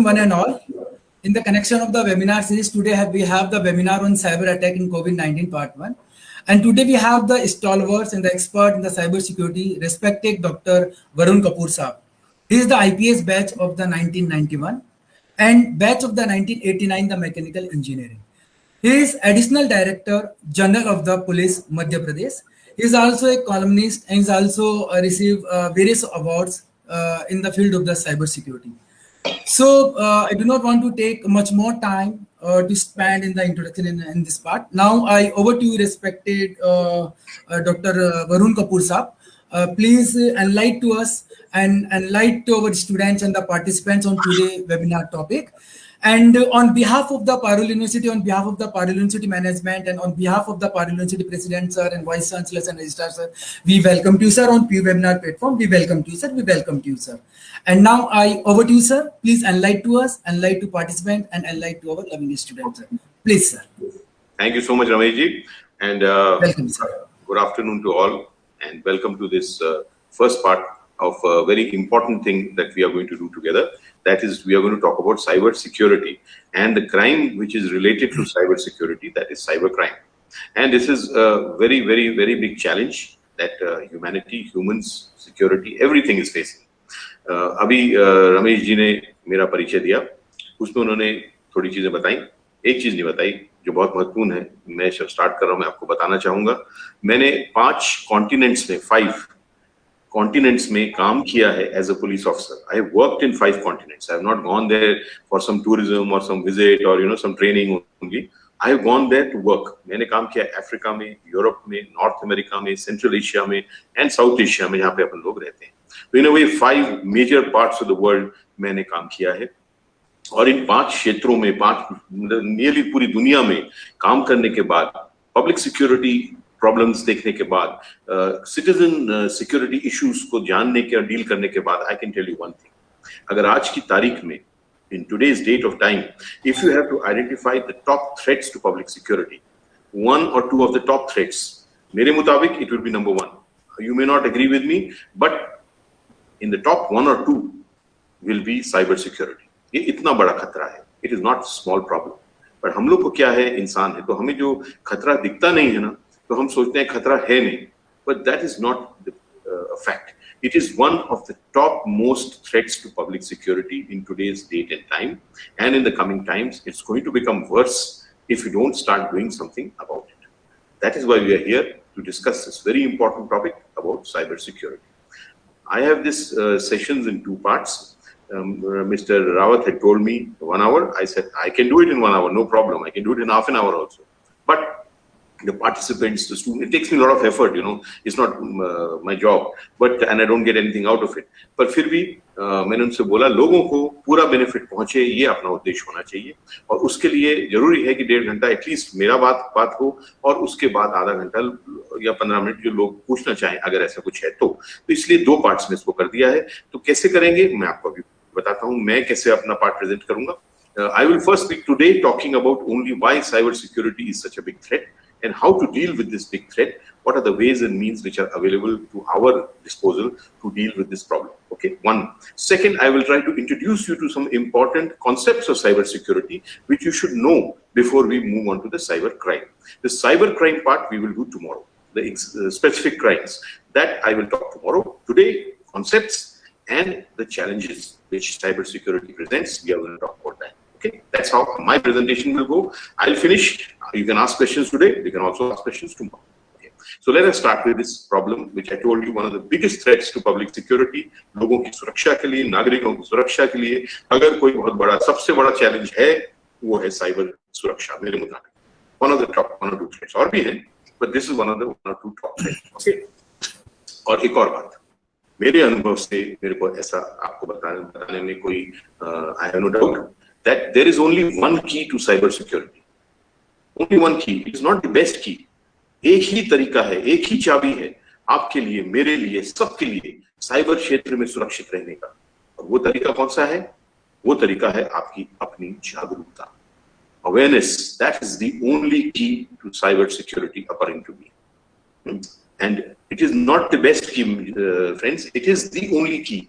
One and all. In the connection of the webinar series, today we have the webinar on cyber attack in COVID-19 part 1. And today we have the stalwarts and the expert in the cyber security, respected Dr. Varun Kapoor Saab. He is the IPS batch of the 1991 and batch of the 1989, the mechanical engineering. He is additional director general of the police Madhya Pradesh. He is also a columnist and is also received various awards in the field of the cyber security. So I do not want to take much more time to spend in the introduction in this part. Now I over to you, respected Dr. Varun Kapoor Saab. Please enlighten to us and enlighten to our students and the participants on today's webinar topic. And on behalf of the Parul University, on behalf of the Parul University management, and on behalf of the Parul University President, sir, and Vice Chancellors and Registrar, sir, we welcome you, sir, on Webinar platform. We welcome you, sir. We welcome you, sir. And now I over to you, sir. Please enlighten to us, enlighten to participants, and enlighten to our loving students, sir. Please, sir. Thank you so much, Rameshji. And welcome, sir. Good afternoon to all, and welcome to this first part of a very important thing that we are going to do together. That is, we are going to talk about cyber security and the crime which is related to cyber security, that is cyber crime. And this is a very, very, very big challenge that humanity, humans, security, everything is facing. अभी रमेश जी ने मेरा परिचय दिया, उसमें उन्होंने थोड़ी चीजें बताई, एक चीज नहीं बताई जो बहुत महत्वपूर्ण है, मैं स्टार्ट कर रहा हूं, मैं आपको बताना चाहूंगा। मैंने 5 कॉन्टिनेंट्स में 5 continents में काम किया है as a police officer. I have worked in 5 continents. I have not gone there for some tourism or some visit or some training only. I have gone there to work. मैंने काम किया Africa में, Europe में, North America में, Central Asia में and South Asia में, जहाँ पे अपन लोग रहते हैं। तो in a way 5 major parts of the world मैंने काम किया है और इन 5 क्षेत्रों में, 5 नियरली पूरी दुनिया में काम करने के बाद पब्लिक सिक्योरिटी प्रॉब्लम्स देखने के बाद, सिटीजन सिक्योरिटी इश्यूज को जानने के और डील करने के बाद, I can tell you one thing, अगर आज की तारीख में, in today's date of time, if you have to identify the top threats to public security, 1 or 2 of the top threats, मेरे मुताबिक it will be number 1. You may not agree with me, but in the top 1 or 2 will be cyber security. ये इतना बड़ा खतरा है. It is not a small problem. पर हम लोग को क्या है, इंसान है, तो हमें जो खतरा दिखता नहीं है ना, तो हम सोचते हैं खतरा है नहीं, but that is not the fact. It is one of the top most threats to public security in today's date and time, and in the coming times it's going to become worse if we don't start doing something about it. That is why we are here to discuss this very important topic about cyber security. I have this sessions in 2 parts. Mr. Rawat had told me 1 hour. I said I can do it in 1 hour, no problem. I can do it in half an hour also. But the participants, the students, it takes me a lot of effort, it's not my job, and I don't get anything out of it. पर फिर भी मैंने उनसे बोला लोगों को पूरा benefit पहुंचे, ये अपना उद्देश्य होना चाहिए, और उसके लिए जरूरी है कि 1.5 घंटा एटलीस्ट मेरा बात हो, और उसके बाद आधा घंटा या 15 मिनट जो लोग पूछना चाहें अगर ऐसा कुछ है तो इसलिए 2 पार्ट्स में इसको कर दिया है। तो कैसे करेंगे मैं आपको अभी बताता हूँ, मैं कैसे अपना पार्ट प्रेजेंट करूंगा। I will first speak today talking about only why cyber security is such a big threat and how to deal with this big threat. What are the ways and means which are available to our disposal to deal with this problem? Okay, 1. Second, I will try to introduce you to some important concepts of cyber security which you should know before we move on to the cyber crime. The cyber crime part we will do tomorrow. The specific crimes that I will talk tomorrow. Today, concepts and the challenges which cyber security presents, we are going to talk about that. Okay, that's how my presentation will go. I'll finish. You can ask questions today. You can also ask questions tomorrow. Okay. So let us start with this problem, which I told you one of the biggest threats to public security. लोगों की सुरक्षा के लिए, नागरिकों की सुरक्षा के लिए, अगर कोई बहुत बड़ा, सबसे बड़ा चैलेंज है, वो है साइबर सुरक्षा मेरे मुताबिक. One of the top 1 or 2 threats और भी हैं, but this is one of the 1 or 2 top threats. Okay. और एक और बात, मेरे अनुभव से मेरे को ऐसा आपको बताने में कोई I have no doubt that there is only one key to cyber security. Only one key. It is not the best key. एक ही तरीका है, एक ही चाबी है आपके लिए, मेरे लिए, सबके लिए साइबर क्षेत्र में सुरक्षित रहने का। और वो तरीका कौन सा है? वो तरीका है आपकी अपनी जागरूकता। Awareness, that is the only key to cyber security according to me. And it is not the best key, friends. It is the only key.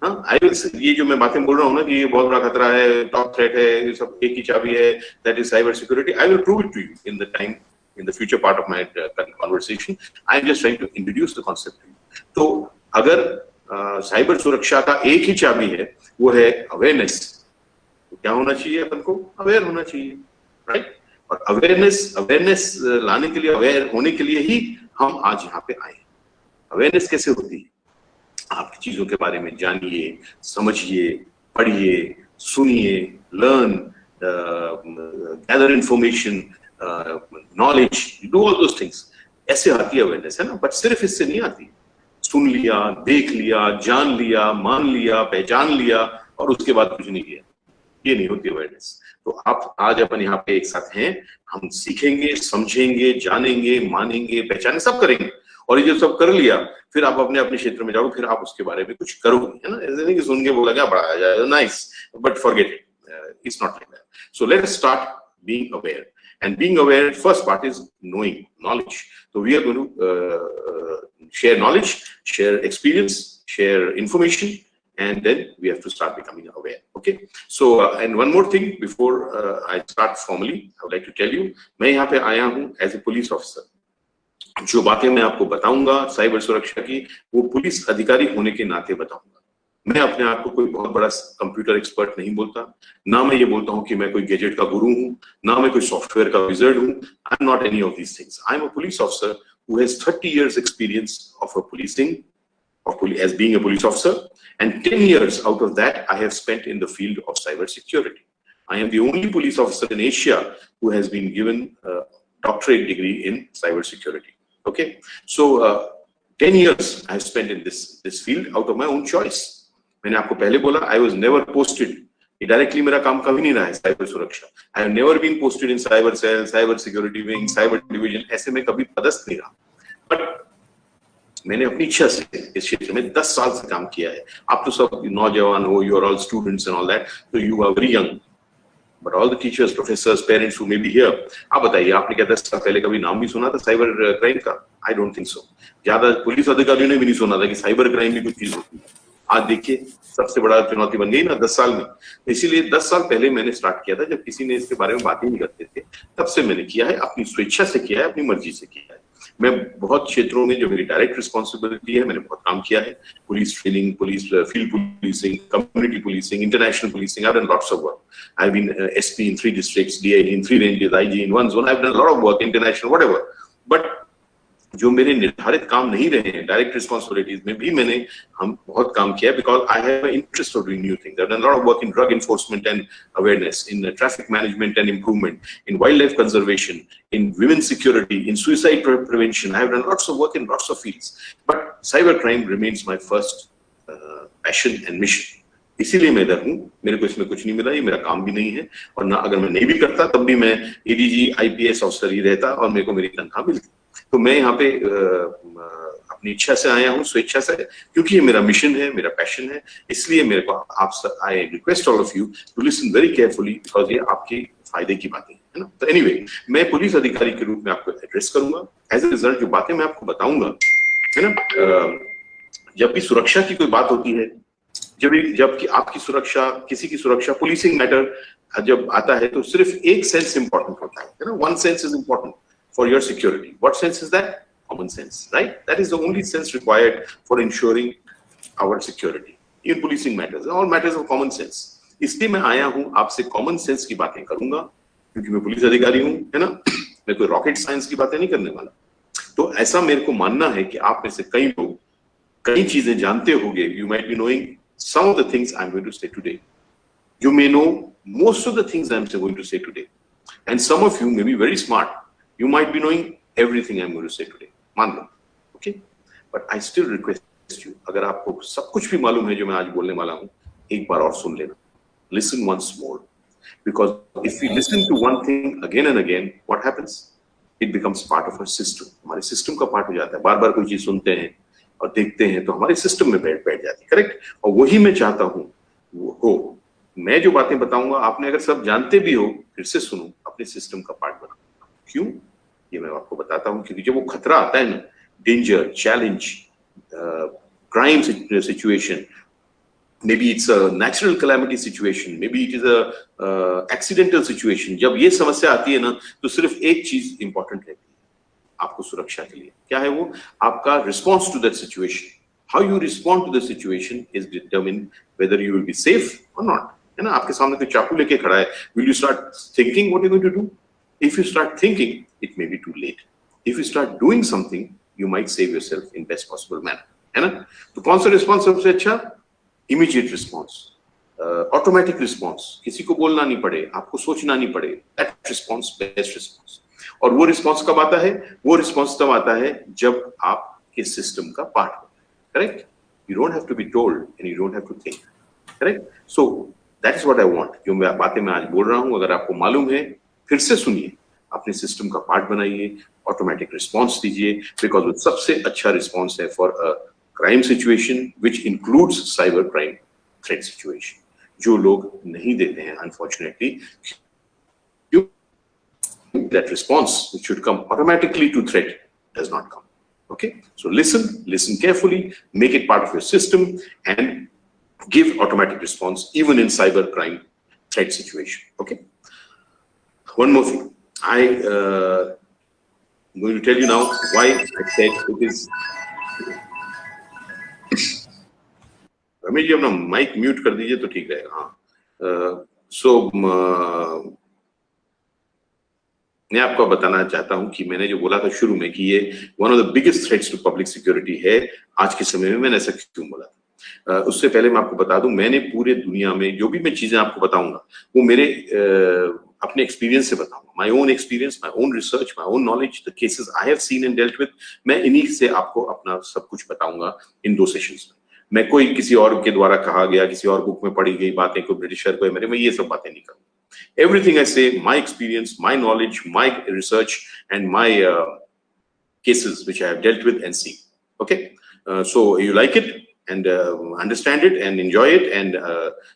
हाँ, ये जो मैं बातें बोल रहा हूँ ना कि ये बहुत बड़ा खतरा है, टॉप थ्रेट है, ये सब एक ही चाबी है, that is cyber security. I will prove it to you in the time, in the future part of my conversation. I am just trying to introduce the concept to you. तो अगर cyber सुरक्षा का एक ही चाबी है, वो है अवेयरनेस. तो क्या होना चाहिए अपन को? अवेयर होना चाहिए, राइट? और अवेयरनेस लाने के लिए, अवेयर होने के लिए ही हम आज यहाँ पे आए. अवेयरनेस कैसे होती है? आपकी चीजों के बारे में जानिए, समझिए, पढ़िए, सुनिए, learn, gather information, knowledge, do all those things. ऐसे आती है अवेयरनेस, है ना? बट सिर्फ इससे नहीं आती. सुन लिया, देख लिया, जान लिया, मान लिया, पहचान लिया और उसके बाद कुछ नहीं किया, ये नहीं होती अवेयरनेस. तो आप आज अपन यहाँ पे एक साथ हैं, हम सीखेंगे, समझेंगे, जानेंगे, मानेंगे, पहचानेंगे, सब करेंगे. और ये जो सब कर लिया, फिर आप अपने अपने क्षेत्र में जाओ, फिर आप उसके बारे में कुछ करोगे, है ना? ऐसे नहीं कि सुन के बोला क्या बढ़ाया जाए, nice, but forget it. It's not like that. So let us start being aware. And being aware, first part is knowing, knowledge. So we are going to share knowledge, share experience, share information, and then we have to start becoming aware. Okay. So and one more thing before I start formally, I would like to tell you, मैं यहाँ पे आया हूँ as a police officer. जो बातें मैं आपको बताऊंगा साइबर सुरक्षा की, वो पुलिस अधिकारी होने के नाते बताऊंगा. मैं अपने आप को कोई बहुत बड़ा कंप्यूटर एक्सपर्ट नहीं बोलता, ना मैं ये बोलता हूं कि मैं कोई गैजेट का गुरु हूं, ना मैं कोई सॉफ्टवेयर का विजर्ड हूं. I am not any of these things. I am a police officer who has 30 years experience of a policing, as being a police officer, and 10 years out of that I have spent in the field of cyber security. I am the only police officer in Asia who has been given a doctorate degree in cyber security. Okay, so 10 years I have spent in this field out of my own choice. मैंने आपको पहले बोला, I was never posted. Directly मेरा काम कभी नहीं रहा है साइबर सुरक्षा. I have never been posted in cyber cell, cyber security wing, cyber division. ऐसे में कभी पदस्थ नहीं रहा. बट मैंने अपनी इच्छा से इस क्षेत्र में 10 साल से काम किया है. आप तो सब नौजवान हो, you are all students and all that, तो you are very young. But all the teachers, professors, parents who may be here, आप बताइए, आपने क्या 10 साल पहले कभी नाम भी सुना था साइबर क्राइम का? I don't think so. ज्यादा पुलिस अधिकारियों ने भी नहीं सुना था कि साइबर क्राइम भी कुछ चीज होती है. आज देखिए, सबसे बड़ा चुनौती बन गई ना 10 साल में. इसीलिए 10 साल पहले मैंने स्टार्ट किया था, जब किसी ने इसके बारे में बात ही नहीं करते थे. तब से मैंने किया है, अपनी स्वेच्छा से किया है, अपनी मर्जी से किया है. मैं बहुत क्षेत्रों में जो मेरी डायरेक्ट रिस्पॉन्सिबिलिटी है, मैंने बहुत काम किया है. Police training, police field policing, community policing, international policing. I have done lots of work. I have been SP in 3 districts, DIG in 3 ranges, IG in 1 zone. I have done lot of work, international, whatever. But जो मेरे निर्धारित काम नहीं रहे हैं, direct responsibilities में भी मैंने बहुत काम किया, because I have an interest of doing new things. I have done lot of work in drug enforcement and awareness, in traffic management and improvement, in wild life conservation, in women security, in suicide prevention. I have done lots of work in lots of fields. But cyber crime remains my first passion and mission. इसीलिए मैं इधर हूँ. मेरे को इसमें कुछ नहीं मिला, ये मेरा काम भी नहीं है. और ना अगर मैं नहीं भी करता तब भी मैं ADG IPS ऑफिसर ही रहता और मेरे को मेरी तनख्वाह मिलती. तो मैं यहाँ पे अपनी इच्छा से आया हूँ, स्वेच्छा से, क्योंकि ये मेरा मिशन है, मेरा पैशन है. इसलिए मेरे को I request all of you to listen very carefully, because ये आपके फायदे की बातें है ना. तो एनीवे, मैं पुलिस अधिकारी के रूप में आपको एड्रेस करूंगा. एज ए रिजल्ट जो बातें मैं आपको बताऊंगा, है ना, जब भी सुरक्षा की कोई बात होती है, जबकि आपकी सुरक्षा, किसी की सुरक्षा, पुलिसिंग मैटर जब आता है, तो सिर्फ एक सेंस इंपॉर्टेंट होता है ना. One sense is important for your security. What sense is that? Common sense, right? That is the only sense required for ensuring our security in policing matters, all matters of common sense. इसलिए मैं आया हूं, आपसे common sense की बातें करूंगा, क्योंकि मैं पुलिस अधिकारी हूं, है ना. मैं कोई रॉकेट साइंस की बातें नहीं करने वाला. तो ऐसा मेरे को मानना है कि आप में से कई लोग कई चीजें जानते होंगे. You might be knowing some of the things I'm going to say today. You may know most of the things I'm going to say today, and some of you may be very smart. You might be knowing everything I'm going to say today. मान लो, okay? But I still request you, अगर आपको सब कुछ भी मालूम है जो मैं आज बोलने वाला हूँ, एक बार और सुन लेना. Listen once more, because if we listen to one thing again and again, what happens? It becomes part of our system. हमारे सिस्टम का पार्ट हो जाता है. बार बार कोई चीज सुनते हैं और देखते हैं तो हमारे सिस्टम में बैठ जाती है. करेक्ट? और वही मैं चाहता हूँ हो. मैं जो बातें बताऊंगा, आपने अगर सब जानते भी हो, फिर से सुनो, अपने सिस्टम का पार्ट बनाओ. क्यों? ये मैं आपको बताता हूं. क्योंकि जब वो खतरा आता है ना, danger, challenge, crime situation, maybe it's a natural calamity situation, maybe it is a accidental situation. जब ये समस्या आती है ना, तो सिर्फ एक चीज इंपॉर्टेंट रहती है आपको सुरक्षा के लिए. क्या है वो? आपका response to that situation. How you respond to the situation is determined whether you will be safe or not. है ना? आपके सामने कोई चाकू लेके खड़ा है, will you start thinking what you're going to do? If you start thinking, it may be too late. If you start doing something, you might save yourself in best possible manner. है ना? तो कौन सा response सबसे अच्छा? Immediate response, automatic response, किसी को बोलना नहीं पड़े, आपको सोचना नहीं पड़े. That response best response. और वो रिस्पॉन्स कब आता है? वो रिस्पॉन्स तब आता है जब आपके सिस्टम का पार्ट हो. Correct? You don't have to be told and you don't have to think. Correct? So that is what I want. जो मैं बातें मैं आज बोल रहा हूं, अगर आपको मालूम है, फिर से सुनिए, अपने सिस्टम का पार्ट बनाइए, ऑटोमेटिक रिस्पॉन्स दीजिए, बिकॉज वो सबसे अच्छा रिस्पॉन्स है for a crime situation which includes cyber crime threat situation. जो लोग नहीं देते हैं, unfortunately, that response which should come automatically to threat does not come. Okay, so listen carefully, make it part of your system, and give automatic response even in cyber crime threat situation. Okay, one more thing, I'm going to tell you now why I said it is. Ramesh ji अपना mic mute कर दीजिए तो ठीक रहेगा. हाँ, सो मैं आपको बताना चाहता हूं कि मैंने जो बोला था शुरू में कि ये one of the biggest threats to public security है आज के समय में. मैंने ऐसा क्यों बोला था? उससे पहले मैं आपको बता दूं, मैंने पूरे दुनिया में जो भी मैं चीजें आपको बताऊंगा वो मेरे अपने एक्सपीरियंस से बताऊंगा. My own experience, my own research, my own knowledge, the cases I have seen and dealt with. मैं इन्हीं से आपको अपना सब कुछ बताऊंगा इन 2 सेशंस में. मैं कोई किसी और के द्वारा कहा गया, किसी और बुक में पढ़ी गई बातें, कोई ब्रिटिशर को मेरे में ये सब बातें नहीं करूंगा. Everything I say, my experience, my knowledge, my research, and my cases which I have dealt with and seen. Okay, so you like it and understand it and enjoy it and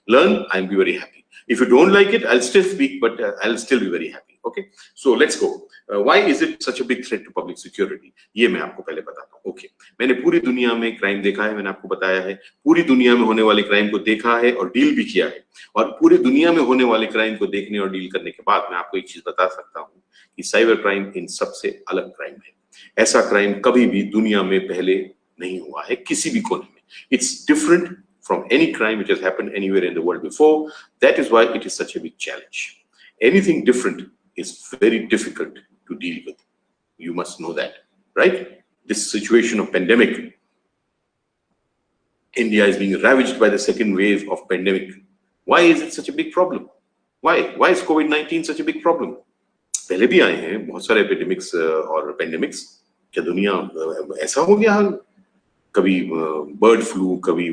learn, I'll be very happy. If you don't like it, I'll still speak, but I'll still be very happy. Okay, so let's go. Why is it such a big threat to public security? ये मैं आपको पहले बताता हूँ. Okay, मैंने पूरी दुनिया में क्राइम देखा है, मैंने आपको बताया है. पूरी दुनिया में होने वाले क्राइम को देखा है और डील भी किया है. और पूरी दुनिया में होने वाले क्राइम को देखने और डील करने के बाद मैं आपको एक चीज बता सकता हूँ कि साइबर क्राइम इन सबसे अलग क्राइम है. ऐसा क्राइम कभी भी दुनिया में पहले नहीं हुआ है किसी भी कोने में. It's different from any crime which has happened anywhere in the world before. That is why it is such a big challenge. Anything different is very difficult to deal with. You must know that, right? This situation of pandemic, India is being ravaged by the second wave of pandemic. Why is it such a big problem? Why is COVID-19 such a big problem? पहले भी आए हैं बहुत सारे epidemics और pandemics. क्या दुनिया ऐसा हो गया हाल? कभी बर्ड फ्लू, कभी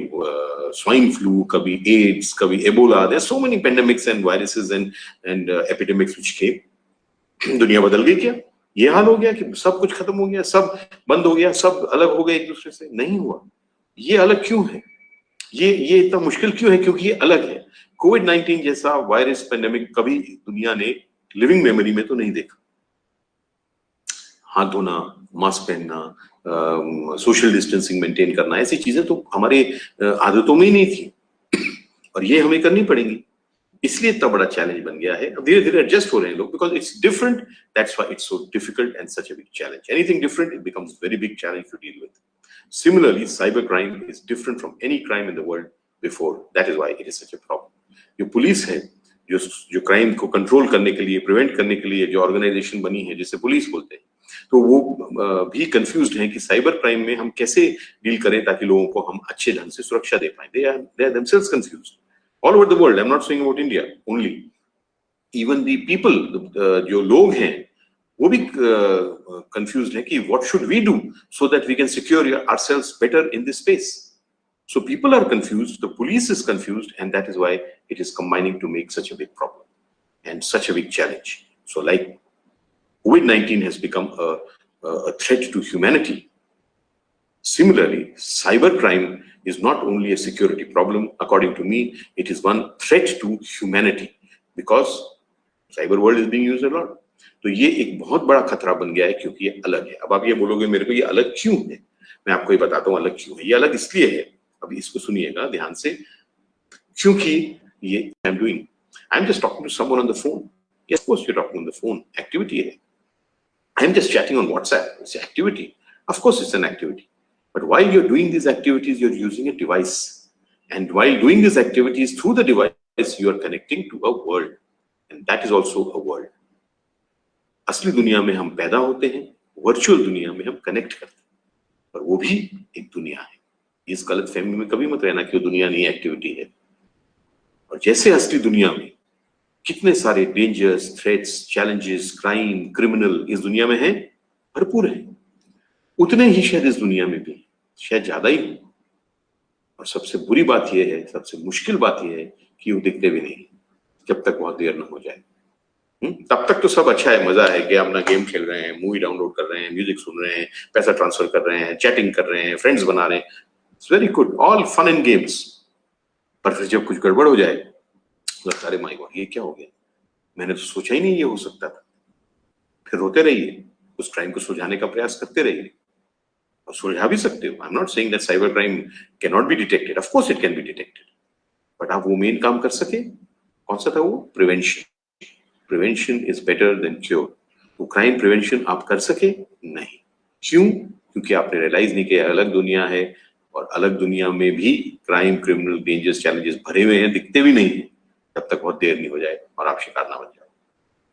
स्वाइन फ्लू, कभी एड्स, कभी Ebola. There are so many pandemics and viruses and epidemics which came. दुनिया बदल गई क्या? ये हाल हो गया कि सब कुछ खत्म हो गया, सब बंद हो गया, सब अलग हो गए एक दूसरे से? नहीं हुआ. ये अलग क्यों है? ये इतना मुश्किल क्यों है? क्योंकि ये अलग है. कोविड-19 जैसा वायरस पेंडेमिक कभी दुनिया ने लिविंग मेमोरी में तो नहीं देखा. हाथ धोना, मास्क पहनना, सोशल डिस्टेंसिंग मेंटेन करना, ऐसी चीजें तो हमारे आदतों में ही नहीं थी और ये हमें करनी पड़ेंगी. इसलिए इतना बड़ा चैलेंज बन गया है. अब धीरे धीरे एडजस्ट हो रहे हैं लोग, because it's different. That's why it's so difficult and such a big challenge. Anything different, it becomes very big challenge to deal with. Similarly, cyber crime is different from any crime in the world before. That is why it is such a problem. जो police है, जो crime को control करने के लिए, prevent करने के लिए जो ऑर्गेनाइजेशन बनी है जिसे पुलिस बोलते हैं, तो वो भी कंफ्यूज्ड हैं कि साइबर क्राइम में हम कैसे डील करें ताकि लोगों को हम अच्छे ढंग से सुरक्षा दे पाएं. They are themselves confused all over the world. I'm not saying about India only. Even the people, जो लोग हैं, वो भी confused है कि what should we do so that we can secure ourselves better in this space. So people are confused, the police is confused, and that is why it is combining to make such a big problem and such a big challenge. So like COVID-19 has become a threat to humanity. Similarly, cybercrime is not only a security problem. According to me, it is one threat to humanity because cyber world is being used a lot. तो ये एक बहुत बड़ा खतरा बन गया है क्योंकि ये अलग है. अब आप ये बोलोगे मेरे को ये अलग क्यों है? मैं आपको ये बताता हूँ अलग क्यों है. ये अलग इसलिए है, अभी इसको सुनिएगा ध्यान से. क्योंकि ये I am doing, I am just talking to someone on the phone. Yes, of course you're talking on the phone. Activity है. I'm just chatting on WhatsApp. It's an activity. Of course it's an activity. But while you're doing these activities, you're using a device. And while doing these activities through the device, you are connecting to a world. And that is also a world. असली दुनिया में हम पैदा होते हैं, virtual दुनिया में हम कनेक्ट करते हैं, और वो भी एक दुनिया है. इस गलत फहमी में कभी मत रहना कि वो दुनिया नहीं एक्टिविटी है. और जैसे असली दुनिया में कितने सारे dangers, threats, challenges, crime, criminal इस दुनिया में हैं, भरपूर हैं, उतने ही शायद इस दुनिया में भी, शायद ज्यादा ही. और सबसे बुरी बात यह है, सबसे मुश्किल बात यह है कि वो दिखते भी नहीं जब तक बहुत देर ना हो जाए. तब तक तो सब अच्छा है, मजा है कि अपना गेम खेल रहे हैं, मूवी डाउनलोड कर रहे हैं, म्यूजिक सुन रहे हैं, पैसा ट्रांसफर कर रहे हैं, चैटिंग कर रहे हैं, फ्रेंड्स बना रहे हैं. It's very good, all fun and games. पर फिर जब कुछ गड़बड़ हो जाए, लगता है माय गॉड ये क्या हो गया, मैंने तो सोचा ही नहीं ये हो सकता था. फिर रोते रहिए, उस क्राइम को सुलझाने का प्रयास करते रहिए, और सुलझा भी सकते हो. आई am not saying that cyber crime can not be detected, of course it can be detected, but आप वो मेन काम कर सके. कौन सा था वो? Prevention. Prevention is better than cure. वो क्राइम प्रिवेंशन आप कर सके नहीं. क्यों? क्योंकि आपने रियलाइज नहीं किया अलग दुनिया है, और अलग दुनिया में भी क्राइम, क्रिमिनल, डेंजर्स, चैलेंजेस भरे हुए हैं, दिखते भी नहीं है जब तक बहुत देर नहीं हो जाए और आप शिकार ना बन जाओ,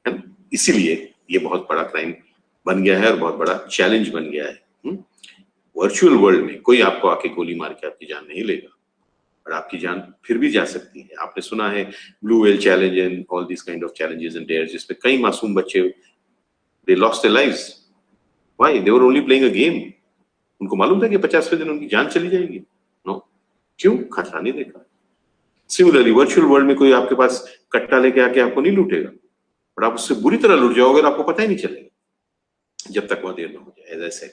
है ना. इसीलिए ये बहुत बड़ा क्राइम बन गया है और बहुत बड़ा चैलेंज बन गया है. वर्चुअल वर्ल्ड में कोई आपको आके गोली मार के आपकी जान नहीं लेगा, और आपकी जान फिर भी जा सकती है. आपने सुना है blue whale challenge and all this kind of challenges and dares, जिसमें कई मासूम बच्चे they lost their lives. Why? They were only playing a game. उनको मालूम था कि 50वें दिन उनकी जान चली जाएगी. नो. क्यों? खतरा नहीं देखा. सिमिलरली वर्चुअल वर्ल्ड में कोई आपके पास कट्टा लेके आके आपको नहीं लूटेगा, और आप उससे बुरी तरह लूट जाओगे और आपको पता ही नहीं चलेगा जब तक वह देर ना हो जाए, एज आई सेड.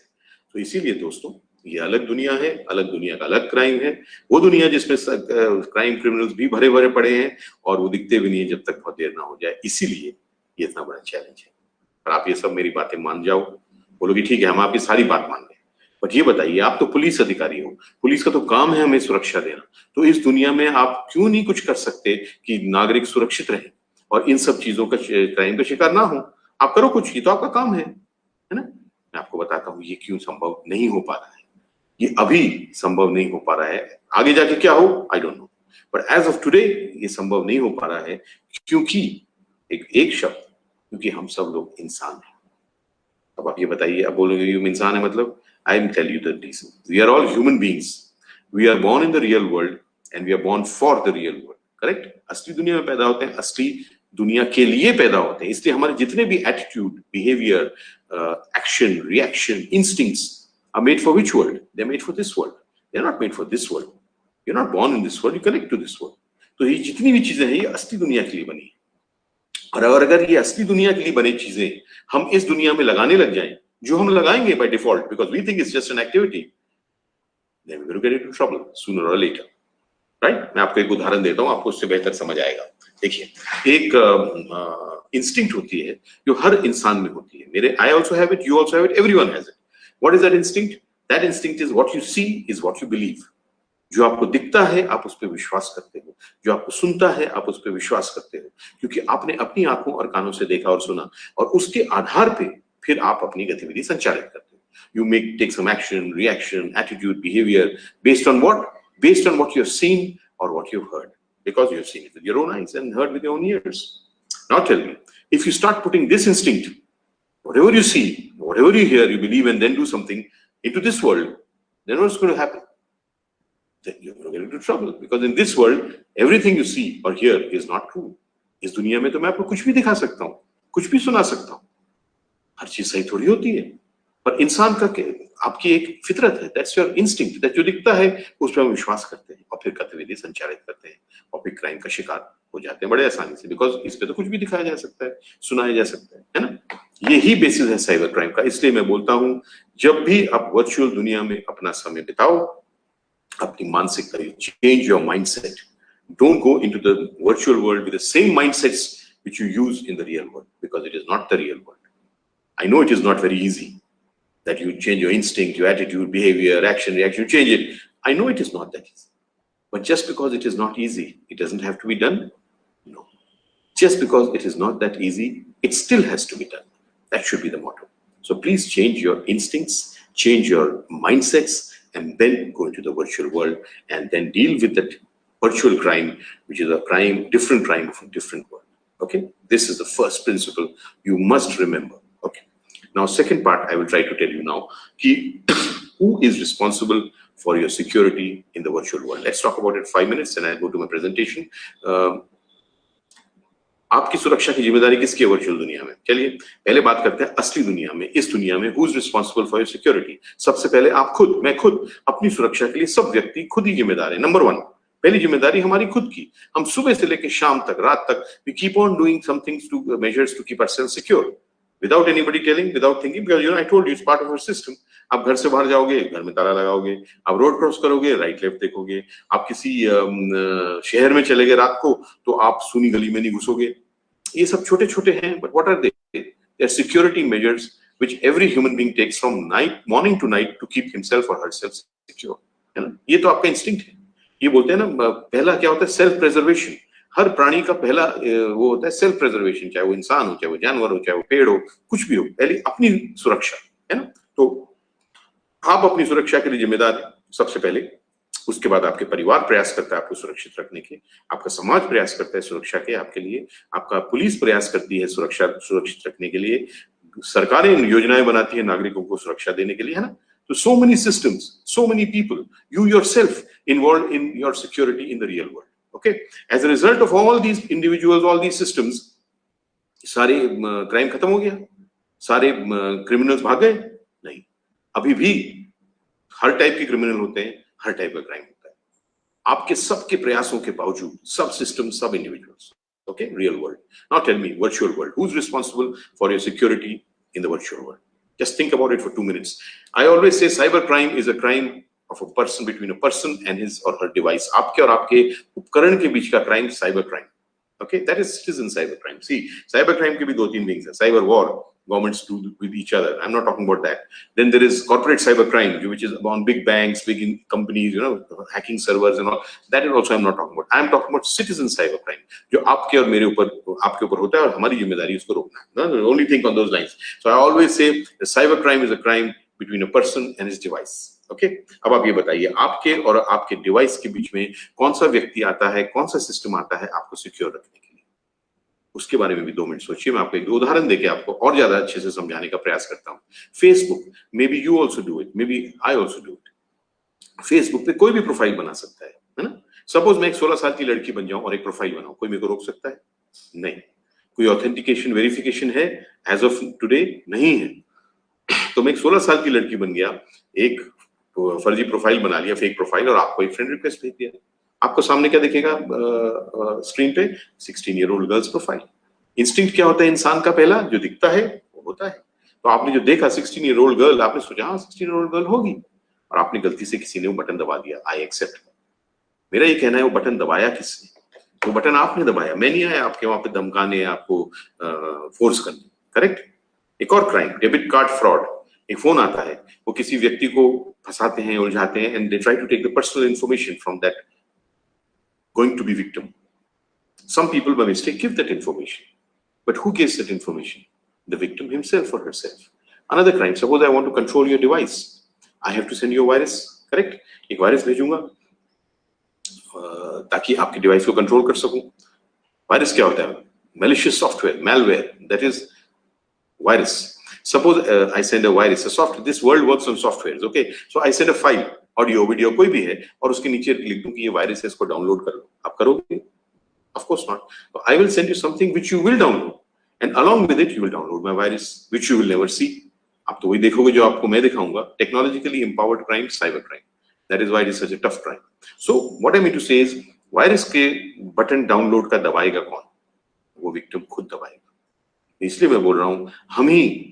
तो इसीलिए दोस्तों, ये अलग दुनिया है, अलग दुनिया का अलग क्राइम है. वो दुनिया जिसमें क्राइम, क्रिमिनल्स भी भरे भरे पड़े हैं और वो दिखते भी नहीं है जब तक बहुत देर ना हो जाए. इसीलिए ये इतना बड़ा चैलेंज है. और आप ये सब मेरी बातें मान जाओ, बोलोगे ठीक है हम आपकी सारी बात मान लें, बट ये बताइए, आप तो पुलिस अधिकारी हो, पुलिस का तो काम है हमें सुरक्षा देना. तो इस दुनिया में आप क्यों नहीं कुछ कर सकते कि नागरिक सुरक्षित रहे और इन सब चीजों का, क्राइम का शिकार ना हो? आप करो कुछ, ये तो आपका काम है ना. मैं आपको बताता हूँ ये क्यों संभव नहीं हो पा रहा है. ये अभी संभव नहीं हो पा रहा है, आगे जाके क्या हो I don't know, but as of today ये संभव नहीं हो पा रहा है. क्योंकि एक शब्द, क्योंकि हम सब लोग इंसान हैं. अब आप ये बताइए, अब बोलोगे ये इंसान है मतलब, I will tell you the reason. We are all human beings. We are born in the real world and we are born for the real world. Correct? असली दुनिया में पैदा होते हैं, असली दुनिया के लिए पैदा होते हैं. इसलिए हमारे जितने भी attitude, behavior, action, reaction, instincts are made for which world? They are made for this world. They are not made for this world. You're not born in this world. You connect to this world. तो ये जितनी भी चीजें हैं ये असली दुनिया के लिए बनी है. और अगर ये असली दुनिया के लिए बनी चीजें हम इस दुनिया में लगाने लग जाएं, जो हम लगाएंगे by default because we think it's just an activity, then we're going to get into trouble sooner or later, right? मैं आपको एक उदाहरण देता हूँ, आपको उससे बेहतर समझ आएगा. देखिए, एक इंस्टिंक्ट होती है जो हर इंसान में होती है. मेरे I also have it, you also have it, everyone has it. What is that instinct? That instinct is what you see is what you believe. जो आपको दिखता है आप उस पर विश्वास करते हो, जो आपको सुनता है आप उस पर विश्वास करते हो, क्योंकि आपने अपनी आंखों और कानों से देखा और सुना, और उसके आधार पे फिर आप अपनी गतिविधि संचालित करते हो. You take some action, reaction, attitude, behavior based on what? Based on what you've seen or what you've heard, because you've seen it with your own eyes and heard with your own ears. Now tell me, if you start putting this instinct, whatever you see, whatever you hear, you believe, and then do something into this world, then what's going to happen? Then you're going to get into trouble, because in this world, everything you see or hear is not true. इस दुनिया में तो मैं आपको कुछ भी दिखा सकता हूँ, कुछ भी सुना सकता हूँ, हर चीज सही थोड़ी होती है. पर इंसान का आपकी एक फितरत है, दैट्स योर इंस्टिंक्ट, दैट जो दिखता है उस पर हम विश्वास करते हैं और फिर गतिविधि संचालित करते हैं और फिर क्राइम का शिकार हो जाते हैं बड़े आसानी से, बिकॉज इस पे तो कुछ भी दिखाया जा सकता है, सुनाया जा सकता है ना. यही बेसिस है साइबर क्राइम का. इसलिए मैं बोलता हूं, जब भी आप वर्चुअल दुनिया में अपना समय बिताओ, अपनी मानसिकता, change your mindset. Don't go into the virtual world with the same mindsets which you use in the real world, because it is not the real world. I know it is not very easy that you change your instinct, your attitude, behavior, action, reaction, you change it. I know it is not that easy. But just because it is not easy, it doesn't have to be done. No. Just because it is not that easy, it still has to be done. That should be the motto. So please change your instincts, change your mindsets, and then go into the virtual world and then deal with that virtual crime, which is a crime, different crime from different world. Okay, this is the first principle you must remember. Okay, now second part I will try to tell you now. Who is responsible for your security in the virtual world? Let's talk about it 5 minutes and I'll go to my presentation. आपकी सुरक्षा की जिम्मेदारी किसकी है virtual दुनिया में? चलिए पहले बात करते हैं असली दुनिया में, इस दुनिया में who is responsible for your security? सबसे पहले आप खुद, मैं खुद अपनी सुरक्षा के लिए सब व्यक्ति खुद ही जिम्मेदार है। नंबर 1, पहली जिम्मेदारी हमारी खुद की। हम सुबह से लेकर शाम तक, रात तक, we keep on doing some things to measures to keep ourselves secure without anybody telling, without thinking, because I told you it's part of our system. आप घर से बाहर जाओगे, घर में ताला लगाओगे, आप रोड क्रॉस करोगे, राइट लेफ्ट देखोगे, आप किसी शहर में चले गए रात को तो आप सुनी गली में नहीं घुसोगे। ये सब छोटे छोटे हैं, but what are they? They are security measures which every human being takes from morning to night to keep himself or herself secure. है ना? ये तो आपका इंस्टिंक्ट है। ये बोलते हैं ना, पहला क्या होता है? Self preservation. हर प्राणी का पहला वो होता है सेल्फ प्रिजर्वेशन, चाहे वो इंसान हो, चाहे वो जानवर हो, चाहे वो पेड़ हो, कुछ भी हो, पहले अपनी सुरक्षा, है ना? तो आप अपनी सुरक्षा के लिए जिम्मेदार हैं सबसे पहले। उसके बाद आपके परिवार प्रयास करता है आपको सुरक्षित रखने के, आपका समाज प्रयास करता है सुरक्षा के आपके लिए, आपका पुलिस प्रयास करती है सुरक्षित रखने के लिए, सरकारें योजनाएं बनाती है नागरिकों को सुरक्षा देने के लिए, है ना? तो so many systems, so many people, you yourself involved in your security in the real world. Okay, as a result of all these individuals, all these systems, सारे क्राइम खत्म हो गया, सारे क्रिमिनल्स भाग गए? नहीं, अभी भी हर टाइप के क्रिमिनल होते हैं, हर टाइप का क्राइम होता है। आपके सबके प्रयासों के बावजूद, सब सिस्टम, सब individuals. Okay, real world. Now tell me, virtual world, who's responsible for your security in the virtual world? Just think about it for 2 minutes. I always say cybercrime is a crime of a person, between a person and his or her device. आपके और आपके उपकरण के बीच का crime cyber crime. Okay, that is citizen cyber crime. See, cyber crime के भी 2-3 things हैं. Cyber war, governments do with each other. I'm not talking about that. Then there is corporate cyber crime, which is on big banks, big companies, hacking servers and all. That is also I'm not talking about. I'm talking about citizen cyber crime, जो आपके और मेरे ऊपर, आपके ऊपर होता है और हमारी जिम्मेदारी उसको रोकना है. No, only think on those lines. So I always say the cyber crime is a crime between a person and his device. Okay? अब आप ये बताइए, आपके और आपके डिवाइस के बीच में कौन सा व्यक्ति आता है, कौन सा सिस्टम आता है आपको सिक्योर रखने के लिए? उसके बारे में भी 2 मिनट सोचिए। मैं आपको एक उदाहरण देके आपको और ज्यादा अच्छे से समझाने का प्रयास करता हूँ। Facebook, may be you also do it, may be I also do it. Facebook पे कोई भी प्रोफाइल बना सकता है ना? सपोज मैं एक 16 साल की लड़की बन जाऊं और एक प्रोफाइल बनाऊं, कोई मेरे को रोक सकता है? नहीं। कोई ऑथेंटिकेशन वेरिफिकेशन है एज ऑफ टुडे? नहीं है। तो मैं एक 16 साल की लड़की बन गया, एक फर्जी प्रोफाइल बना लिया, फेक प्रोफाइल, और आपको एक फ्रेंड रिक्वेस्ट भेज दिया। आपको सामने क्या दिखेगा स्क्रीन पे? 16-year-old girls profile. इंस्टिंक्ट क्या होता है इंसान का? पहला जो दिखता है वो होता है। तो आपने जो देखा 16-year-old गर्ल, आपने सोचा हाँ 16-year-old गर्ल होगी, और आपने गलती से किसी ने वो बटन दबा दिया, आई एक्सेप्ट। मेरा ये कहना है वो बटन दबाया किसने? वो बटन आपने दबाया, मैं नहीं आया आपके वहां पे धमकाने, आपको फोर्स करने। करेक्ट? एक और क्राइम, डेबिट कार्ड फ्रॉड। एक फोन आता है, वो किसी व्यक्ति को फंसाते हैं, उलझाते हैं, and they try to take the personal information from that going to be victim. Some people by mistake give that information, but who gives that information? The victim himself or herself. Another crime, suppose I want to control your device, I have to send you a virus. Correct? एक virus भेजूंगा ताकि आपके device को control कर सकूं। Virus क्या होता है? malicious software, malware, that is virus. Suppose I send a virus, a software. This world works on softwares. Okay, so I send a file, audio video कोई भी है, और उसके नीचे लिख दूं कि ये वायरस है, इसको डाउनलोड कर लो। आप करोगे? Of course not. So I will send you something which you will download, and along with it you will download my virus, which you will never see. आप तो वही देखोगे जो आपको मैं दिखाऊंगा। Technologically empowered crime, cyber crime. That is why it is such a tough crime. So what I mean to say is, virus के button download का दबाएगा कौन? वो विक्टिम खुद दबाएगा। इसलिए मैं बोल रहा हूँ, हम ही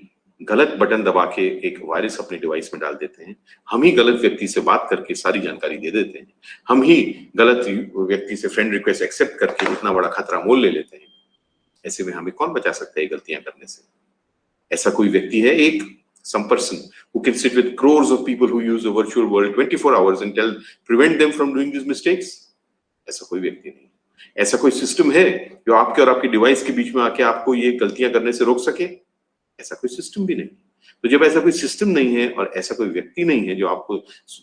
गलत बटन दबा के एक वायरस अपने डिवाइस में डाल देते हैं, हम ही गलत व्यक्ति से बात करके सारी जानकारी दे देते हैं, हम ही गलत व्यक्ति से फ्रेंड रिक्वेस्ट एक्सेप्ट करके इतना बड़ा खतरा मोल ले लेते हैं। ऐसे में हमें कौन बचा सकता है गलतियां करने से? ऐसा कोई व्यक्ति है, एक some person who can sit with crores of people who use the virtual world 24 hours and prevent them from doing these mistakes? ऐसा कोई व्यक्ति नहीं। ऐसा कोई सिस्टम है जो आपके और आपके डिवाइस के बीच में आके आपको ये गलतियां करने से रोक सके? ऐसा कोई सिस्टम भी नहीं। तो जब ऐसा कोई सिस्टम नहीं है और ऐसा कोई व्यक्ति नहीं है जो आपको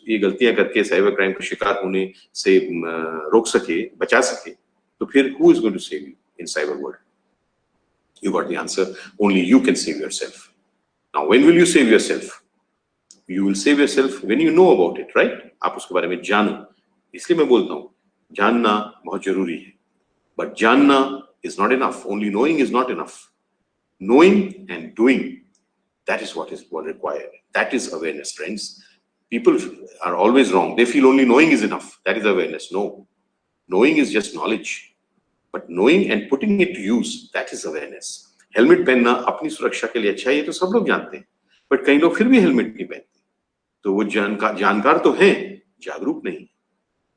ये गलतियां करके साइबर क्राइम का शिकार होने से रोक सके, बचा सके, तो फिर who is going to save you in cyber world? You got the answer. Only you can save yourself. Now, when will you save yourself? You will save yourself when you know about it, right? आप उसके बारे में जानो। इसलिए मैं बोलता हूँ, जानना बहुत जरूरी है। But जानना is not enough. Only knowing is not enough. Knowing and doing, that is what required. That is awareness, friends. People are always wrong. They feel only knowing is enough. That is awareness. No. Knowing is just knowledge. But knowing and putting it to use, that is awareness. Helmet पहनना अपनी सुरक्षा के लिए अच्छा है, ये तो सब लोग जानते हैं, बट कई लोग फिर भी हेलमेट नहीं पहनते। तो वो जानकार तो हैं, जागरूक नहीं।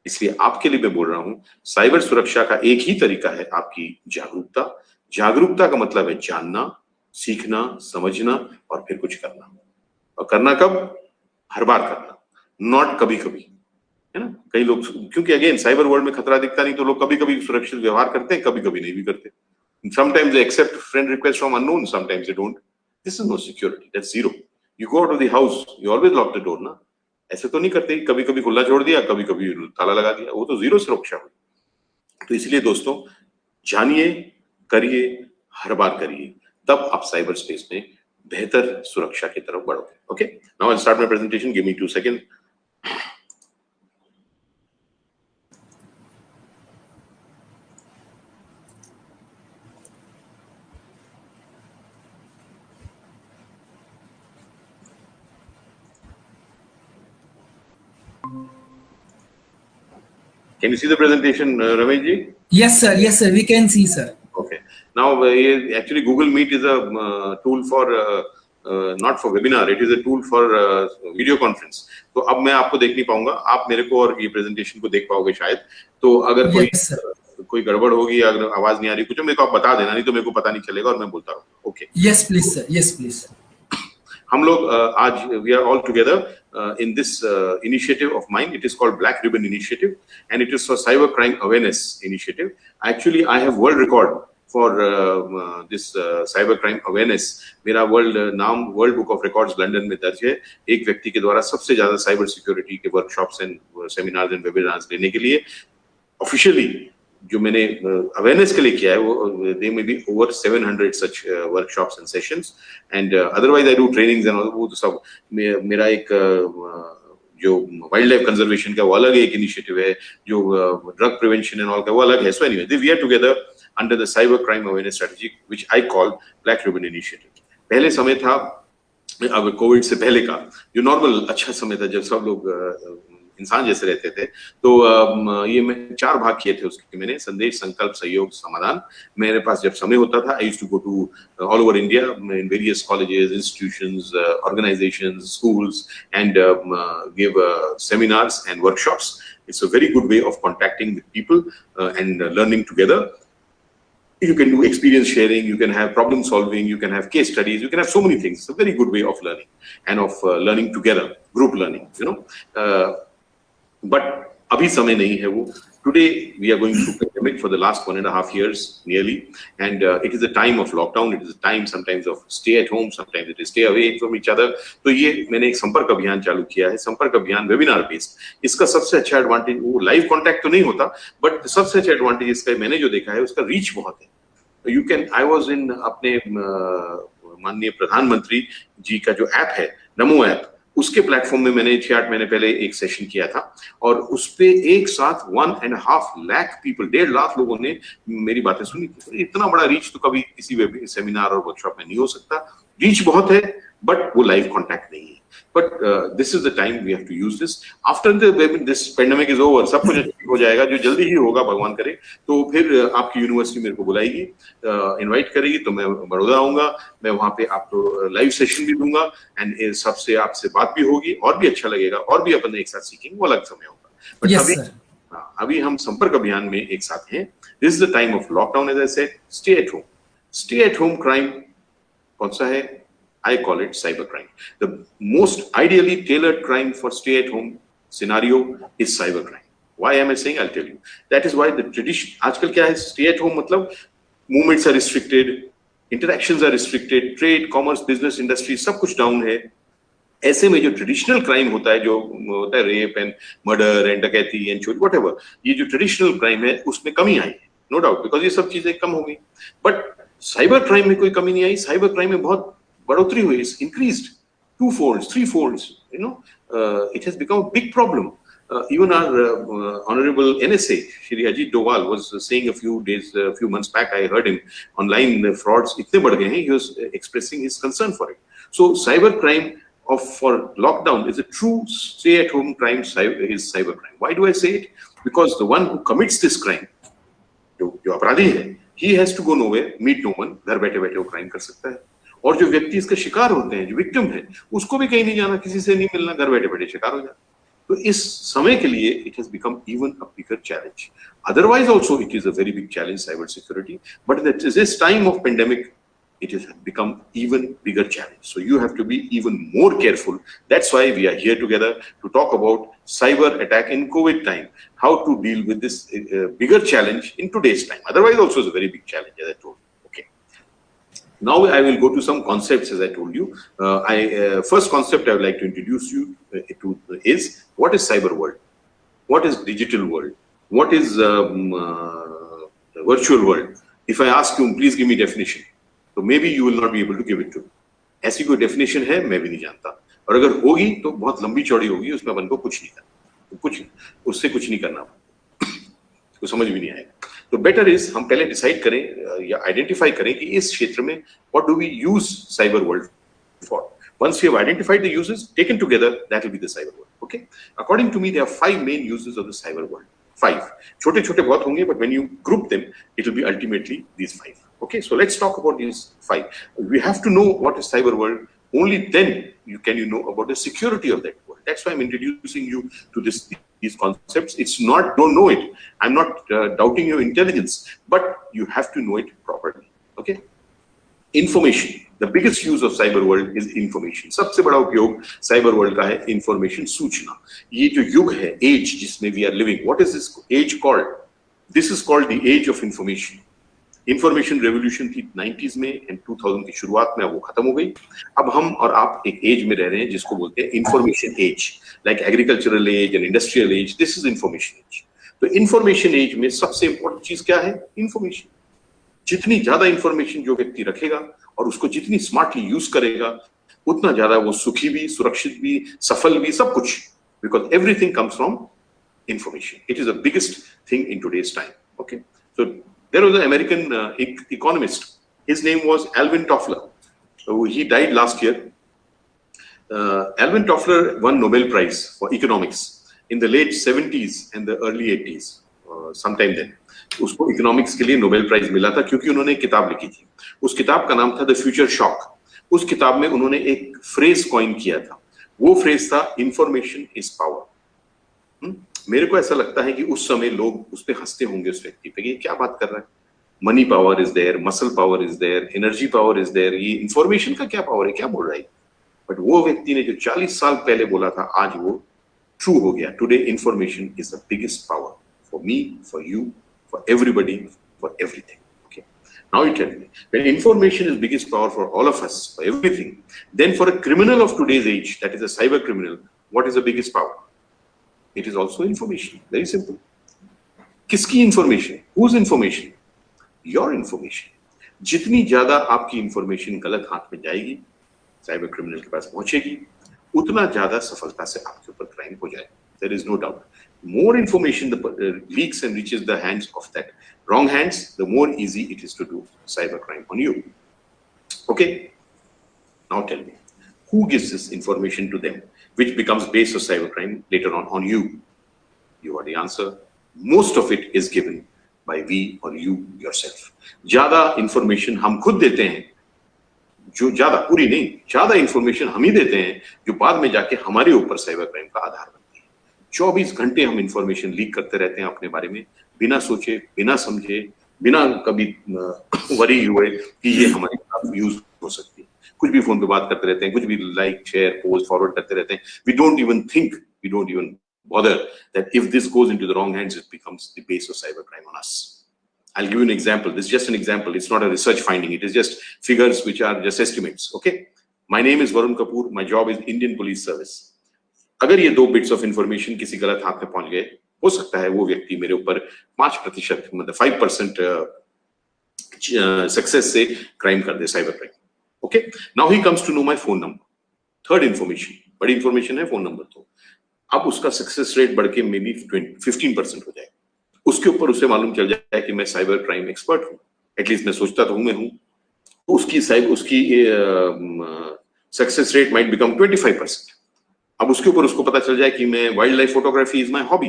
इसलिए आपके लिए मैं बोल रहा हूं, साइबर सुरक्षा का एक ही तरीका है, आपकी जागरूकता। जागरूकता का मतलब है जानना, सीखना, समझना और फिर कुछ करना। और करना कब? हर बार करना, नॉट कभी कभी, है ना। कई लोग, क्योंकि अगेन साइबर वर्ल्ड में खतरा दिखता नहीं, तो लोग कभी कभी सुरक्षित व्यवहार करते हैं, कभी कभी नहीं भी करते। Sometimes they accept friend requests from unknown, sometimes they don't. This is no security, that's zero. You go out of the house, you always lock the door, ना। ऐसे तो नहीं करते, कभी कभी खुला छोड़ दिया, कभी कभी ताला लगा दिया, वो तो जीरो सुरक्षा हुई। तो इसलिए दोस्तों, जानिए, करिए, हर बार करिए, तब आप साइबर स्पेस में बेहतर सुरक्षा की तरफ बढ़ोगे। Okay, now I start my presentation, give me 2 seconds. Can you see the presentation, Ramesh ji? Yes, sir. Yes, sir. We can see, sir. Okay. Now, actually, Google Meet is a tool for not for webinar. It is a tool for video conference. तो अब मैं आपको देख नहीं पाऊंगा, आप मेरे को और ये प्रेजेंटेशन को देख पाओगे शायद। तो अगर कोई गड़बड़ होगी, अगर आवाज नहीं आ रही कुछ, मेरे को आप बता देना, नहीं तो मेरे को पता नहीं चलेगा और मैं बोलता रहूंगा। Okay. Yes, please, sir. Yes, please. हम लोग आज we are all together in this initiative of mine. It is called Black Ribbon Initiative and it is for cyber crime awareness initiative. Actually, I have world record for this cyber crime awareness. मेरा नाम world book of records London में दर्ज है, एक व्यक्ति के द्वारा सबसे ज्यादा साइबर सिक्योरिटी के workshops and seminars and webinars लेने के लिए। ऑफिशियली जो मैंने अवेयरनेस के लिए किया है, वो they may be over 700 such workshops and sessions and otherwise I do trainings and वो तो सब। मेरा एक जो वाइल्ड लाइफ कंजर्वेशन का वो अलग एक इनिशिएटिव है, जो ड्रग प्रिवेंशन एंड ऑल का वो अलग है। So anyway, we are together under the cyber crime awareness strategy which I call black ribbon initiative. पहले समय था, अब कोविड से पहले का जो नॉर्मल अच्छा समय था, जब सब लोग इंसान जैसे रहते थे, तो ये मैं 4 भाग किए थे उसके मैंने, संदेश, संकल्प, सहयोग, समाधान। मेरे पास जब समय होता था, I used to go to all over India in various colleges, institutions, organisations, schools and give seminars and workshops. It's a very good way of contacting with people and learning together. You can do experience sharing, you can have problem solving, you can have case studies, you can have so many things. It's a very good way of learning and of learning together, group learning, you know. But abhi samay nahi hai wo. Today we are going through pandemic for the last 1.5 years nearly, and it is a time of lockdown. It is a time sometimes of stay at home, sometimes it is stay away from each other. तो ये मैंने एक संपर्क अभियान चालू किया है, संपर्क अभियान वेबिनार बेस्ड। इसका सबसे अच्छा एडवांटेज, वो लाइव कॉन्टैक्ट तो नहीं होता, बट सबसे अच्छा एडवांटेज इसका मैंने जो देखा है, उसका रीच बहुत है। You can, I was in अपने माननीय प्रधानमंत्री जी का जो ऐप है, नमो ऐप, उसके प्लेटफॉर्म में मैंने 6-8 महीने पहले एक सेशन किया था, और उस पे एक साथ 1.5 लाख पीपल, 1.5 लाख लोगों ने मेरी बातें सुनी। इतना बड़ा रीच तो कभी किसी सेमिनार और वर्कशॉप में नहीं हो सकता। रीच बहुत है, बट वो लाइव कॉन्टैक्ट नहीं है। But this is the time we have to use this. After this pandemic is over, सब कुछ ठीक हो जाएगा, जो जल्दी ही होगा भगवान करे, तो फिर आपकी यूनिवर्सिटी मेरे को बुलाएगी, इनवाइट करेगी, तो मैं बड़ौदा आऊंगा, मैं वहाँ पे आपको लाइव सेशन भी दूंगा एंड सबसे आपसे बात भी होगी, और भी अच्छा लगेगा, और भी अपन एक साथ सीखेंगे, वो अलग समय होगा। बट अभी हम संपर्क अभियान में एक साथ हैं। This is the time of lockdown, as I said. Stay at home. Stay at home crime कौन सा है? I call it cyber crime. The most ideally tailored crime for stay-at-home scenario is cyber crime. Why am I saying? I'll tell you. That is why the tradition, आजकल क्या है, stay at home मतलब movements are restricted, interactions are restricted, trade, commerce, business, industry सब कुछ down है. ऐसे में जो ट्रेडिशनल क्राइम होता है, जो होता है रेप एंड मर्डर एंड डकैती एंड चोरी व्हाटएवर, ये जो ट्रेडिशनल क्राइम है उसमें कमी आई है, नो डाउट, बिकॉज ये सब चीजें कम हो गई. बट साइबर क्राइम में कोई कमी नहीं आई. साइबर क्राइम में बहुत बढ़ोतरी हुई, increased 2 folds, 3 folds, it has become a big problem. Even our honorable NSA, Shri Ajit Doval, was saying a few months back, I heard him online, frauds itne बढ़ गए हैं, he was expressing his concern for it. So cyber crime for lockdown is a true stay-at-home crime, is cyber crime. Why do I say it? Because the one who commits this crime, जो अपराधी है, he has to go nowhere, meet no one, घर बैठे बैठे वो crime कर सकता है. और जो व्यक्ति इसका शिकार होते हैं, जो विक्टिम है, उसको भी कहीं नहीं जाना, किसी से नहीं मिलना, घर बैठे बैठे शिकार हो जाना. तो इस समय के लिए it has become even a bigger challenge. Otherwise also it is a very big challenge, cyber security. But in this time of pandemic, it has become even bigger challenge. So you have to be even more careful. That's why we are here together to talk about cyber attack in COVID time, how to deal with this bigger challenge in today's time. Otherwise also is a very big challenge, as I told you. Okay. Now I will go to some concepts, as I told you. First concept I would like to introduce you to is, what is cyber world? What is digital world? What is virtual world? If I ask you, please give me definition. तो may be you will not be able to give it to. ऐसी कोई definition है, मैं भी नहीं जानता, और अगर होगी तो बहुत लंबी चौड़ी होगी, उसमें अपन को कुछ नहीं करना, उससे कुछ नहीं करना, तो समझ भी नहीं आएगा. तो बेटर इज हम पहले डिसाइड करें या आइडेंटिफाई करें कि इस क्षेत्र में what do we use cyber world for. Once we have identified the uses, taken together, that will be the cyber world. Okay. According to me, there are 5 main uses of the cyber world. 5. छोटे-छोटे बहुत होंगे, but when you group them, it will be ultimately these 5. Okay. So let's talk about these 5. We have to know what is cyber world. Only then can you know about the security of that world. That's why I'm introducing you to these concepts. It's not don't know it. I'm not doubting your intelligence, but you have to know it properly. Okay. Information. The biggest use of cyber world is information. सबसे बड़ा उपयोग cyber world का है information, सूचना. ये जो युग है, age जिसमें we are living, what is this age called? This is called the age of information. Information revolution थी 90s में and 2000 की शुरुआत में, वो खत्म हो गई. अब हम और आप एक age में रह रहे हैं जिसको बोलते हैं information age, like agricultural age and industrial age. This is information age. तो information age में सबसे important चीज क्या है? Information. जितनी ज्यादा इंफॉर्मेशन जो व्यक्ति रखेगा और उसको जितनी स्मार्टली यूज करेगा, उतना ज्यादा वो सुखी भी, सुरक्षित भी, सफल भी, सब कुछ, because everything comes from information. It is the biggest thing in today's time. Okay. So there was an American economist, his name was Alvin Toffler. He died last year. Alvin Toffler won Nobel prize for economics in the late 70s and the early 80s, sometime then. उसको economics के लिए Nobel prize मिला था क्योंकि उन्होंने एक किताब लिखी थी. उस किताब का नाम था द फ्यूचर शॉक. उस किताब में उन्होंने एक फ्रेज कॉइन किया था. वो फ्रेज था इंफॉर्मेशन इज पावर. मेरे को ऐसा लगता है कि उस समय लोग उस पे हंसते होंगे, उस व्यक्ति पे, ये क्या बात कर रहा है. Money power is there, muscle power is there, energy power is there, ये इंफॉर्मेशन का क्या पावर है, क्या बोल रहा है. बट वो व्यक्ति ने जो 40 साल पहले बोला था, आज वो ट्रू हो गया. Today information is the biggest power for me, for you, for everybody, for everything. Okay. Now you tell me, when information is biggest power for all of us, for everything, then for a criminal of today's age, that is a cyber criminal, what is the biggest power? It is also information. Very simple. किसकी information? Whose information? Your information. जितनी ज्यादा आपकी information गलत हाथ में जाएगी, cyber criminal के पास पहुंचेगी, उतना ज्यादा सफलता से आपके ऊपर crime हो जाएगा. There is no doubt. More information leaks and reaches the hands of that wrong hands, the more easy it is to do cybercrime on you. Okay. Now tell me, who gives this information to them, which becomes base of cybercrime later on you? You are the answer. Most of it is given by we or you yourself. ज्यादा information हम खुद देते हैं, जो ज्यादा, पूरी नहीं, ज्यादा information हम ही देते हैं, जो बाद में जाके हमारे ऊपर cybercrime का आधार बनता है. 24 घंटे हम इंफॉर्मेशन लीक करते रहते हैं अपने बारे में, बिना सोचे, बिना समझे, बिना कभी वरी हुए कि ये हमारे साथ यूज हो सकती है. कुछ भी फोन पे बात करते रहते हैं, कुछ भी लाइक, शेयर, पोस्ट, फॉरवर्ड करते रहते हैं. We don't even think, we don't even bother that if this goes into the wrong hands, it becomes the base of cybercrime on us. I'll give you an example. This is just an example. It's not a research finding. It is just figures which are just estimates. Okay. My name is Varun Kapoor. My job is Indian Police Service. अगर ये 2 bits of information किसी गलत हाथ में पहुंच गए, हो सकता है वो व्यक्ति मेरे ऊपर 5% मतलब 5% सक्सेस से क्राइम कर दे, cyber crime. Okay. Now he comes to know my phone number. Third information, बड़ी इंफॉर्मेशन है फोन नंबर. तो अब उसका सक्सेस रेट बढ़ के मे बी 15% हो जाए. उसके ऊपर उसे मालूम चल जाए कि मैं साइबर क्राइम एक्सपर्ट हूं, एटलीस्ट मैं सोचता तो हूं मैं हूं. उसकी सक्सेस रेट माइट बिकम 25%. अब उसके ऊपर उसको पता चल जाए कि मैं wild life photography is my hobby.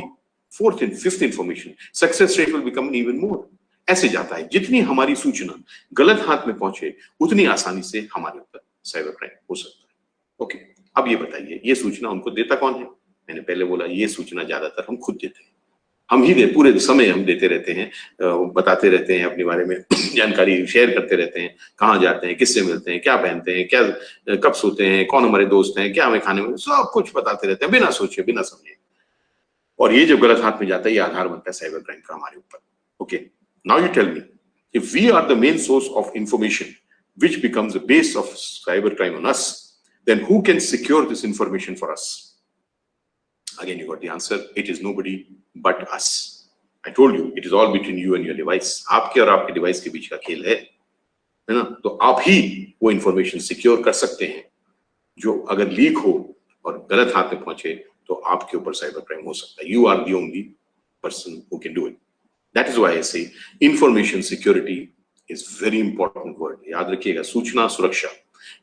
Fourth and fifth information, success rate will become even more. ऐसे जाता है. जितनी हमारी सूचना गलत हाथ में पहुंचे, उतनी आसानी से हमारे ऊपर साइबर क्राइम हो सकता है. ओके. अब ये बताइए, ये सूचना उनको देता कौन है? मैंने पहले बोला, ये सूचना ज्यादातर हम खुद देते हैं. हम ही पूरे समय हम देते रहते हैं, बताते रहते हैं अपने बारे में, जानकारी शेयर करते रहते हैं, कहाँ जाते हैं, किससे मिलते हैं, क्या पहनते हैं, क्या कब सोते हैं, कौन हमारे दोस्त हैं, क्या हमें खाने में, सब कुछ बताते रहते हैं बिना सोचे बिना समझे. और ये जब गलत हाथ में जाता है, ये आधार बनता है साइबर क्राइम का हमारे ऊपर. Okay. Now you tell me, if we are the main source of information which becomes the base of cyber crime on us, then who can secure this information for us? Again, you got the answer. It is nobody but us. I told you, it is all between you and your device. आपके और आपके device के बीच का खेल है ना? तो आप ही वो इंफॉर्मेशन सिक्योर कर सकते हैं, जो अगर लीक हो और गलत हाथ में पहुंचे तो आपके ऊपर साइबर क्राइम हो सकता है. You are the only person who can do it. That is why I say information security is very important word. याद रखिएगा, सूचना सुरक्षा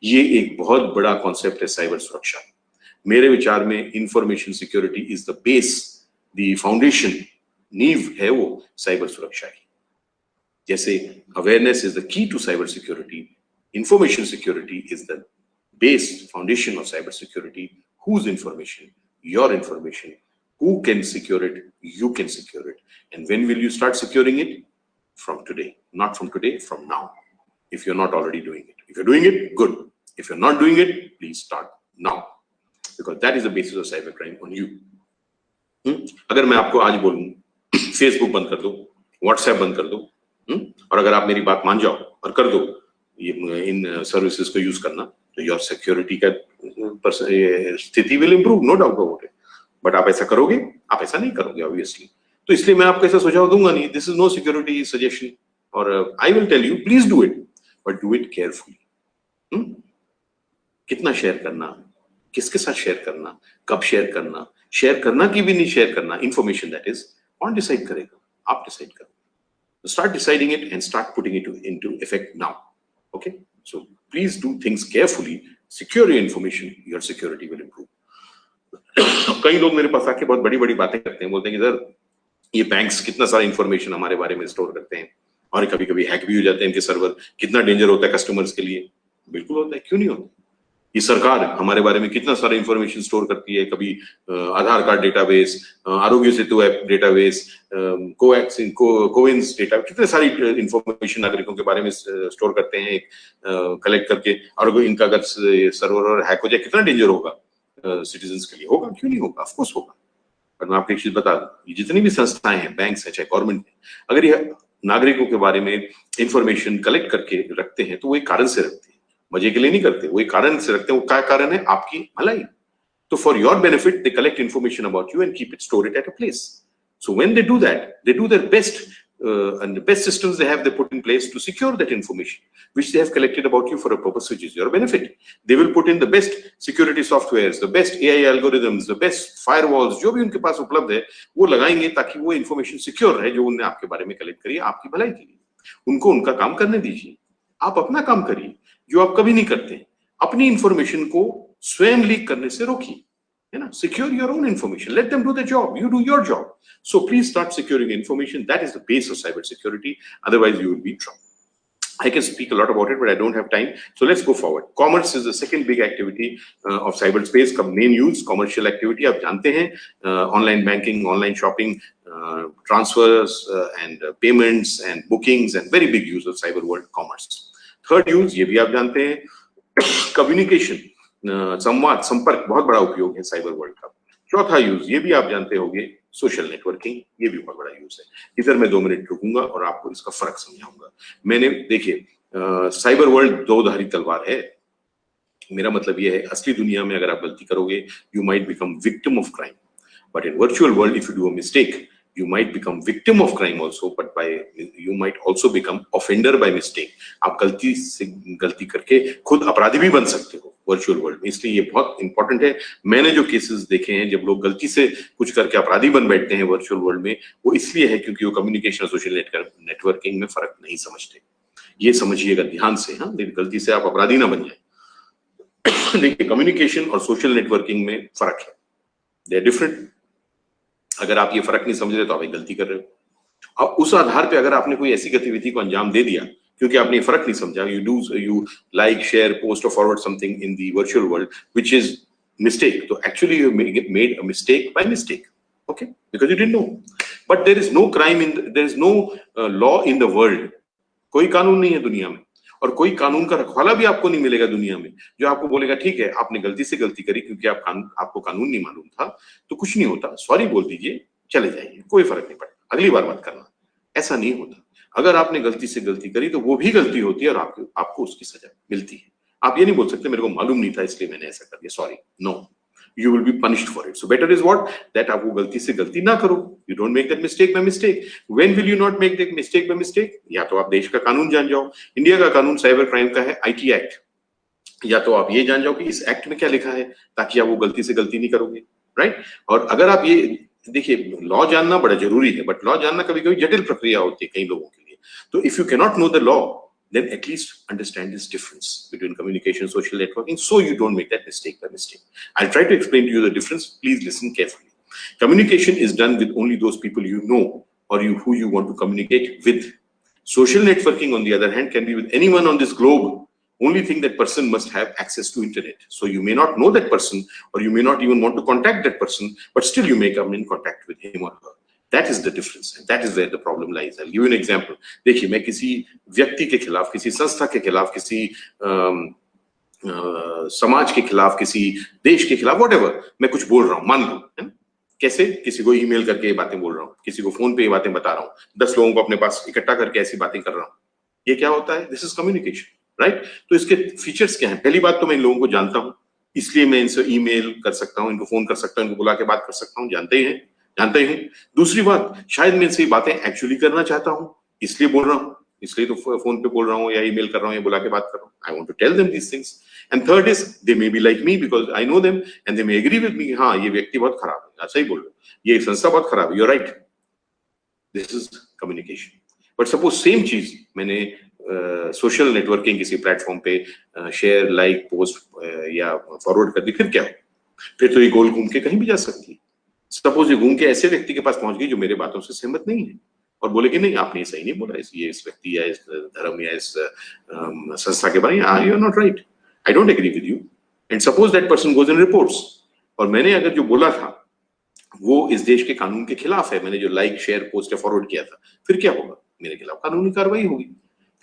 ये एक बहुत बड़ा कॉन्सेप्ट है. साइबर सुरक्षा मेरे विचार में information security is the base, the foundation, नींव है वो साइबर सुरक्षा की. जैसे awareness is the key to cyber security, information security is the base foundation of cyber security. Whose information? Your information. Who can secure it? You can secure it. And when will you start securing it? From today. Not from today, from now. If you're not already doing it. If you're doing it, good. If you're not doing it, please start now. Because that is the basis of cybercrime on you. अगर मैं आपको आज बोलूं Facebook बंद कर दो, WhatsApp बंद कर दो, और अगर आप मेरी बात मान जाओ और कर दो ये इन सर्विसेज को यूज करना, तो योर सिक्योरिटी का स्थिति will improve, no doubt about it. But आप ऐसा करोगे? आप ऐसा नहीं करोगे ऑब्वियसली. तो इसलिए मैं आपको ऐसा सुझाव दूंगा नहीं. This is no security suggestion, और I will tell you please do it, but do it carefully. कितना शेयर करना, किसके साथ शेयर करना, कब शेयर करना कि भी नहीं शेयर करना, इंफॉर्मेशन दैट इज कौन डिसाइड करेगा? आप डिसाइड करो. Start deciding it and start putting it into effect now. Okay. So please do things carefully, secure your information, your security will improve. कई लोग मेरे पास आके बहुत बड़ी बड़ी बातें करते हैं, बोलते हैं कि सर ये बैंक्स कितना सारा इंफॉर्मेशन हमारे बारे में स्टोर करते हैं और कभी कभी हैक भी हो जाते हैं इनके सर्वर. कितना डेंजर होता है कस्टमर्स के लिए? बिल्कुल होता है, क्यों नहीं होता. ये सरकार हमारे बारे में कितना सारा इंफॉर्मेशन स्टोर करती है, कभी आधार card database, Aarogya Setu app database, Covaxin, CoWIN data, कितने सारी इंफॉर्मेशन नागरिकों के बारे में स्टोर करते हैं कलेक्ट करके. और इनका अगर सर्वर हैक हो जाए कितना डेंजर होगा सिटीजन्स के लिए? होगा, क्यों नहीं होगा, ऑफ कोर्स होगा. पर मैं आपको एक चीज बता दूं, ये जितनी भी संस्थाएं हैं, बैंक्स है चाहे गवर्नमेंट है, अगर ये नागरिकों के बारे में इंफॉर्मेशन कलेक्ट करके रखते हैं तो वो एक कारण से रखते हैं, मजे के लिए नहीं करते. वो एक कारण से रखते हैं. वो क्या कारण है? आपकी भलाई. तो for your benefit they collect information about you and keep it, store it at a place. So when they do that, they do their best, and the best systems they have, they put in place to secure that information which they have collected about you for a purpose which is your benefit. They will put in the best security softwares, the best AI algorithms, the best firewalls, जो भी उनके पास उपलब्ध है वो लगाएंगे ताकि वो information secure रहे जो उन्होंने आपके बारे में कलेक्ट करी, आपकी भलाई के लिए. उनको उनका काम करने दीजिए, आप अपना काम करिए जो आप कभी नहीं करते. अपनी इंफॉर्मेशन को स्वयं लीक करने से रोकिए, है ना. Secure your own information. Let them do the job. You do your job. So please start securing information. That is the base of cyber security. Otherwise, you will be in trouble. I can speak a lot about it, but I don't have time. So let's go forward. Commerce is the second big activity of cyberspace. का main use, commercial activity. आप जानते हैं, online banking, online shopping, transfers and payments and bookings, and very big use of cyber world commerce. Third use, ये भी आप जानते हैं, communication. संवाद, संपर्क, बहुत बड़ा उपयोग है साइबर वर्ल्ड का. चौथा यूज, ये भी आप जानते होंगे, सोशल नेटवर्किंग, ये भी बहुत बड़ा यूज है। इधर मैं 2 मिनट रुकूंगा और आपको इसका फर्क समझाऊंगा। मैंने देखिए, साइबर वर्ल्ड दो-धारी तलवार है। मेरा मतलब ये है, असली दुनिया में अगर आप गलती करोगे, you might become victim of crime, but in virtual world if you do a mistake, you might become victim of crime also, but you might also become offender by mistake. आप गलती करके खुद अपराधी भी बन सकते हो वर्चुअल वर्ल्ड में, इसलिए ये बहुत इंपॉर्टेंट है। मैंने जो केसेस देखे हैं जब लोग गलती से कुछ करके अपराधी बन बैठते हैं वर्चुअल वर्ल्ड में, वो इसलिए है क्योंकि वो कम्युनिकेशन और सोशल नेटवर्किंग में फर्क नहीं समझते। ये समझिएगा ध्यान से, हाँ, गलती से आप अपराधी ना बन जाए। देखिए, कम्युनिकेशन और सोशल नेटवर्किंग में फर्क है, दे आर डिफरेंट। अगर आप ये फर्क नहीं समझ रहे तो आप एक गलती कर रहे हो। अब उस आधार पे अगर आपने कोई ऐसी गतिविधि को अंजाम दे दिया क्योंकि आपने ये फर्क नहीं समझा, यू लाइक, शेयर, पोस्ट और forward something in the virtual world which is mistake, तो actually you made a mistake by mistake, okay, because you didn't know. But there is no crime there is no law in the world. कोई कानून नहीं है दुनिया में, और कोई कानून का रखवाला भी आपको नहीं मिलेगा दुनिया में जो आपको बोलेगा ठीक है आपने गलती से गलती करी क्योंकि आपको कानून नहीं मालूम था, तो कुछ नहीं होता, सॉरी बोल दीजिए, चले जाइए, कोई फर्क नहीं पड़ता, अगली बार मत करना। ऐसा नहीं होता। अगर आपने गलती से गलती करी तो वो भी गलती होती है और आपको उसकी सजा मिलती है। आप ये नहीं बोल सकते मेरे को मालूम नहीं था इसलिए मैंने ऐसा कर दिया, sorry, no, you will be punished for it. So better is what, that आप वो गलती से गलती ना करो, you don't make that mistake by mistake. When will you not make that mistake by mistake? या तो आप देश का कानून जान जाओ, इंडिया का कानून साइबर क्राइम का है IT एक्ट, या तो आप ये जान जाओ कि इस एक्ट में क्या लिखा है ताकि आप वो गलती से गलती नहीं करोगे, राइट? और अगर आप ये देखिए, लॉ जानना बड़ा जरूरी है, बट लॉ जानना कभी कभी जटिल प्रक्रिया होती है कई लोगों के लिए। तो if you can not know the law, then at least understand this difference between communication and social networking so you don't make that mistake by mistake. I'll try to explain to you the difference. Please listen carefully. Communication is done with only those people you know or who you want to communicate with. Social networking, on the other hand, can be with anyone on this globe. Only thing, that person must have access to internet. So you may not know that person or you may not even want to contact that person, but still you may come in contact with him or her. That is the difference, and that is where the problem lies. I'll give you an example. देखिए, मैं किसी व्यक्ति के खिलाफ, किसी संस्था के खिलाफ, किसी समाज के खिलाफ, किसी देश के खिलाफ, whatever, मैं कुछ बोल रहा हूँ, मान लो, है ना? कैसे? किसी को ईमेल करके ये बातें बोल रहा हूँ, किसी को फोन पे ये बातें बता रहा हूँ, 10 लोगों को अपने पास इकट्ठा करके ऐसी बातें कर रहा हूँ। ये क्या होता है? This is communication, right? तो इसके फीचर्स क्या है? पहली बात तो मैं इन लोगों को जानता हूँ, इसलिए मैं इनसे ईमेल कर सकता हूँ, इनको फोन कर सकता हूँ, इनको बुला के बात कर सकता हूँ, जानते ही हूँ। दूसरी बात, शायद मैं इनसे बातें एक्चुअली करना चाहता हूँ, इसलिए बोल रहा हूँ, इसलिए तो फोन पे बोल रहा हूँ या ईमेल कर रहा हूँ या बुला के बात कर रहा हूँ। I want to tell them these things. And third is, they may be like me because I know them and they may agree with me, हाँ ये व्यक्ति बहुत खराब है, सही बोल रहे हो, ये संस्था बहुत खराब है, you are right, this is communication. But suppose same चीज मैंने सोशल नेटवर्किंग किसी प्लेटफॉर्म पे शेयर, लाइक, पोस्ट या फॉरवर्ड कर दी, फिर क्या हो? फिर तो ये गोल घूम के कहीं भी जा सकती है। सपोज ये घूम के ऐसे व्यक्ति के पास पहुंच गई जो मेरे बातों से सहमत नहीं है और बोले कि नहीं आपने सही नहीं बोला, ये इस व्यक्ति या इस धर्म या इस संस्था के बारे में, you are not right, I don't agree with you, and suppose that person goes in reports, और मैंने अगर जो बोला था वो इस देश के कानून के खिलाफ है, मैंने जो लाइक, शेयर, पोस्ट या फॉरवर्ड किया था, फिर क्या होगा? मेरे खिलाफ कानूनी कार्रवाई होगी।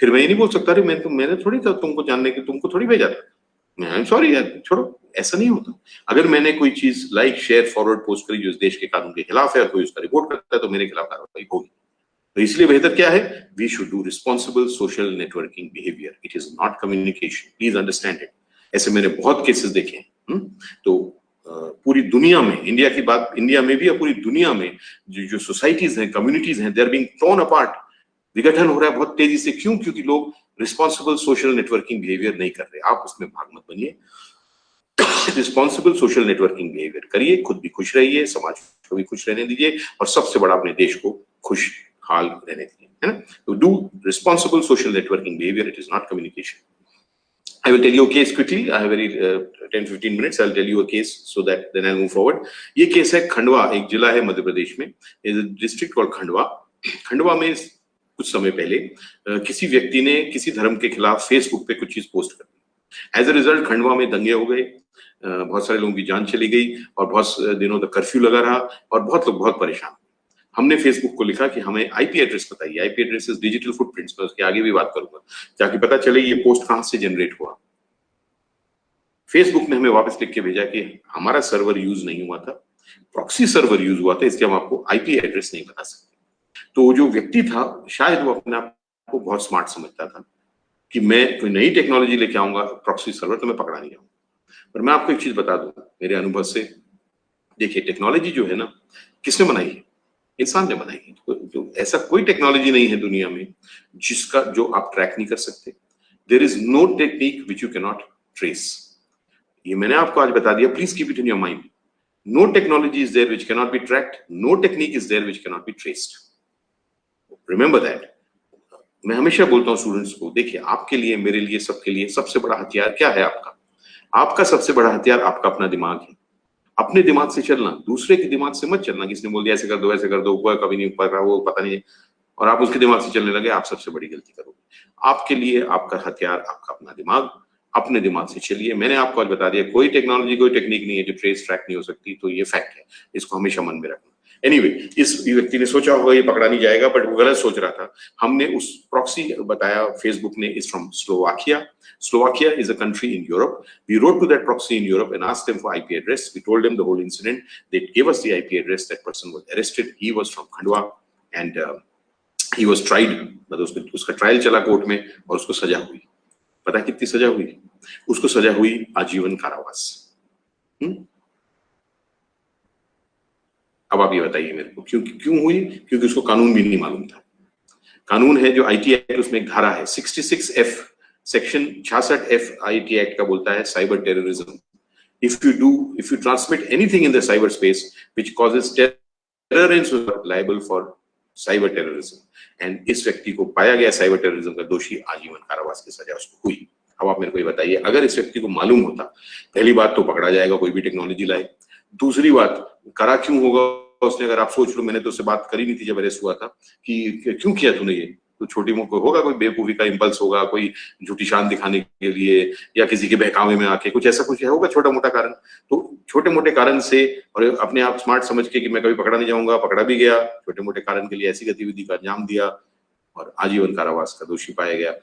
फिर मैं ये नहीं बोल सकता अरे मैंने थोड़ी था तुमको जानने के, तुमको थोड़ी भेजा था, मैं सॉरी यार, छोड़ो, ऐसा नहीं होता। अगर मैंने कोई चीज लाइक, शेयर, फॉरवर्ड, पोस्ट करी जो इस देश के कानून के खिलाफ है और कोई उसका रिपोर्ट करता है तो मेरे खिलाफ कार्रवाई होगी। तो इसलिए बेहतर क्या है? We should do responsible social networking behaviour, it is not communication, please understand it. ऐसे मैंने बहुत केसेस देखे हैं। तो पूरी दुनिया में, इंडिया की बात, इंडिया में भी और पूरी दुनिया में जो सोसाइटीज हैं, कम्युनिटीज हैं, they are being torn apart, विघटन हो रहा है बहुत तेजी से। क्यों? क्योंकि लोग रिस्पॉन्सिबल सोशल नेटवर्किंग बिहेवियर नहीं कर रहे। आप उसमें भाग मत बनिए, रिस्पॉन्सिबल सोशल नेटवर्किंग बिहेवियर करिए, खुद भी खुश रहिए, समाज को भी खुश रहने दीजिए और सबसे बड़ा अपने देश को खुशहाल रहने दीजिए, है ना? तो do responsible social networking behaviour, it is not communication. I will tell you a case quickly. I have very 10-15 minutes. I'll tell you a case so that then I'll move forward. ये case है खंडवा, एक जिला है मध्य प्रदेश में, is a district called Khandwa. Khandwa में कुछ समय पहले किसी व्यक्ति ने किसी धर्म के खिलाफ फेसबुक पे कुछ चीज पोस्ट कर दी। एज ए रिजल्ट खंडवा में दंगे हो गए, बहुत सारे लोगों की जान चली गई और बहुत दिनों तक कर्फ्यू लगा रहा और बहुत लोग बहुत परेशान। हमने फेसबुक को लिखा कि हमें आईपी एड्रेस बताइए, आईपी एड्रेस डिजिटल फुटप्रिंट्स, मैं उसके आगे भी बात करूंगा ताकि पता चले ये पोस्ट कहां से जनरेट हुआ। फेसबुक ने हमें वापस लिख के भेजा कि हमारा सर्वर यूज नहीं हुआ था, प्रॉक्सी सर्वर यूज हुआ था, इसलिए हम आपको आईपी एड्रेस नहीं बता सकते। तो जो व्यक्ति था शायद वो अपने आप को बहुत स्मार्ट समझता था कि मैं कोई नई टेक्नोलॉजी लेके आऊंगा प्रॉक्सी सर्वर तो मैं पकड़ा नहीं जाऊंगा। पर मैं आपको एक चीज बता दूं मेरे अनुभव से, देखिए टेक्नोलॉजी जो है ना, किसने बनाई है? इंसान ने बनाई है। तो ऐसा कोई टेक्नोलॉजी नहीं है दुनिया में जिसका जो आप ट्रैक नहीं कर सकते। There is no technique which you can not trace. ये मैंने आपको आज बता दिया, please keep it in your mind. No technology is there which can not be tracked, no technique is there which can not be traced. Remember that. मैं हमेशा बोलता हूँ स्टूडेंट्स को, देखिए आपके लिए, मेरे लिए, सबके लिए सबसे बड़ा हथियार क्या है? आपका सबसे बड़ा हथियार आपका अपना दिमाग है। अपने दिमाग से चलना, दूसरे के दिमाग से मत चलना। किसने बोल दिया ऐसे कर दो, ऐसे कर दो, वो कभी नहीं पढ़ रहा, वो पता नहीं, और आप उसके दिमाग से चलने लगे, आप सबसे बड़ी गलती करोगे। आपके लिए आपका हथियार आपका अपना दिमाग, अपने दिमाग से चलिए। मैंने आपको आज बता दिया, कोई टेक्नोलॉजी, कोई टेक्निक नहीं है जो ट्रेस ट्रैक नहीं हो सकती, तो ये फैक्ट है, इसको हमेशा मन में रखना। एनीवे, इस व्यक्ति ने सोचा होगा ये पकड़ा नहीं जाएगा, बट वो गलत सोच रहा था। हमने उस प्रॉक्सी बताया, फेसबुक ने, is from Slovakia. Slovakia is a country in Europe. We wrote to that proxy in Europe and asked them for IP address. We told them the whole incident. They gave us the IP address. That person was arrested. He was from Khandwa and he was tried. मतलब उसका trial चला court में और उसको सजा हुई। पता कितनी सजा हुई? उसको सजा हुई आजीवन कारावास। अब आप ये बताइए मेरे को, क्यों हुई? क्योंकि उसको कानून भी नहीं मालूम था। कानून है जो आईटी एक्ट, उसमें एक धारा है 66F, section 66F IT act का बोलता है cyber terrorism. If you transmit anything in the cyber space which causes terror and liable for cyber terrorism. And इस व्यक्ति को पाया गया साइबर टेररिज्म का दोषी, आजीवन कारावास की सजा उसको हुई। अब आप मेरे को ये बताइए, अगर इस व्यक्ति को मालूम होता, पहली बात तो पकड़ा जाएगा कोई भी टेक्नोलॉजी लाए। दूसरी बात, करा क्यों होगा उसने? अगर आप सोच लो, मैंने तो उससे बात करी नहीं थी जब अरेस्ट हुआ था कि क्यों किया तूने ये। तो छोटी मोटी होगा, कोई बेवकूफी का इंपल्स होगा, कोई झूठी शान दिखाने के लिए, या किसी के बहकावे में आके कुछ ऐसा कुछ होगा, छोटा मोटा कारण। तो छोटे मोटे कारण से, और अपने आप स्मार्ट समझ के कि मैं कभी पकड़ा नहीं जाऊंगा, पकड़ा भी गया, छोटे मोटे कारण के लिए ऐसी गतिविधि का अंजाम दिया और आजीवन कारावास का दोषी पाया गया।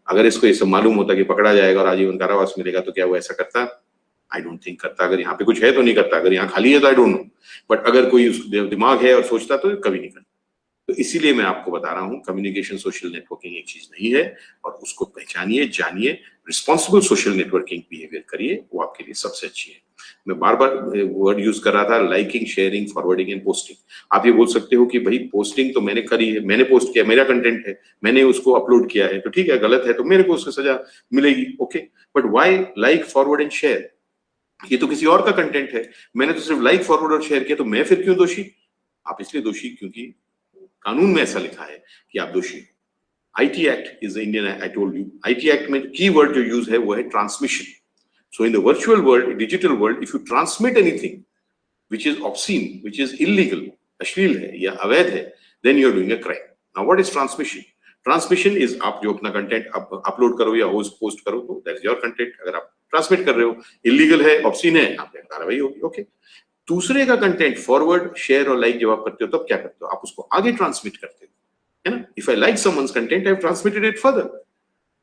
अगर इसको ये सब मालूम होता कि पकड़ा जाएगा और आजीवन कारावास मिलेगा, तो क्या वो ऐसा करता? आई डोंट थिंक करता। अगर यहाँ पे कुछ है तो नहीं करता, अगर यहाँ खाली है तो आई डोंट नो, बट अगर कोई दिमाग है और सोचता तो कभी नहीं करता। तो इसीलिए मैं आपको बता रहा हूँ, कम्युनिकेशन सोशल नेटवर्किंग एक चीज नहीं है, और उसको पहचानिए, जानिए, रिस्पॉन्सिबल सोशल नेटवर्किंग बिहेवियर करिए, वो आपके लिए सबसे अच्छी है। मैं बार बार वर्ड यूज कर रहा था, liking, sharing, forwarding and posting. आप ये बोल सकते हो कि भाई पोस्टिंग तो मैंने करी है, मैंने पोस्ट किया, मेरा कंटेंट है, मैंने उसको अपलोड किया है, तो ठीक है, गलत है तो मेरे को उसकी सजा मिलेगी, okay. But why like, forward and share? ये तो किसी और का कंटेंट है, मैंने तो सिर्फ लाइक, फॉरवर्ड और शेयर किया, तो मैं फिर क्यों दोषी? आप इसलिए दोषी क्योंकि कानून में ऐसा लिखा है कि आप दोषी। IT act is Indian, I told you, IT act में की वर्ड जो यूज है वो है transmission. So in the virtual world, digital world, if you transmit anything which is obscene, which is illegal, अश्लील है या अवैध है, then you are doing a crime. Now what is transmission? Transmission is आप जो अपना कंटेंट अपलोड करो या होस्ट पोस्ट करो, तो दैट इज योर कंटेंट। अगर आप ट्रांसमिट कर रहे हो, इलीगल है, ऑब्सीन है, आप पे कार्रवाई होगी, ओके। दूसरे का कंटेंट फॉरवर्ड, शेयर और लाइक जब आप करते हो, तब क्या करते हो? आप उसको आगे ट्रांसमिट करते हो, है ना? If I like someone's content, I have transmitted it further.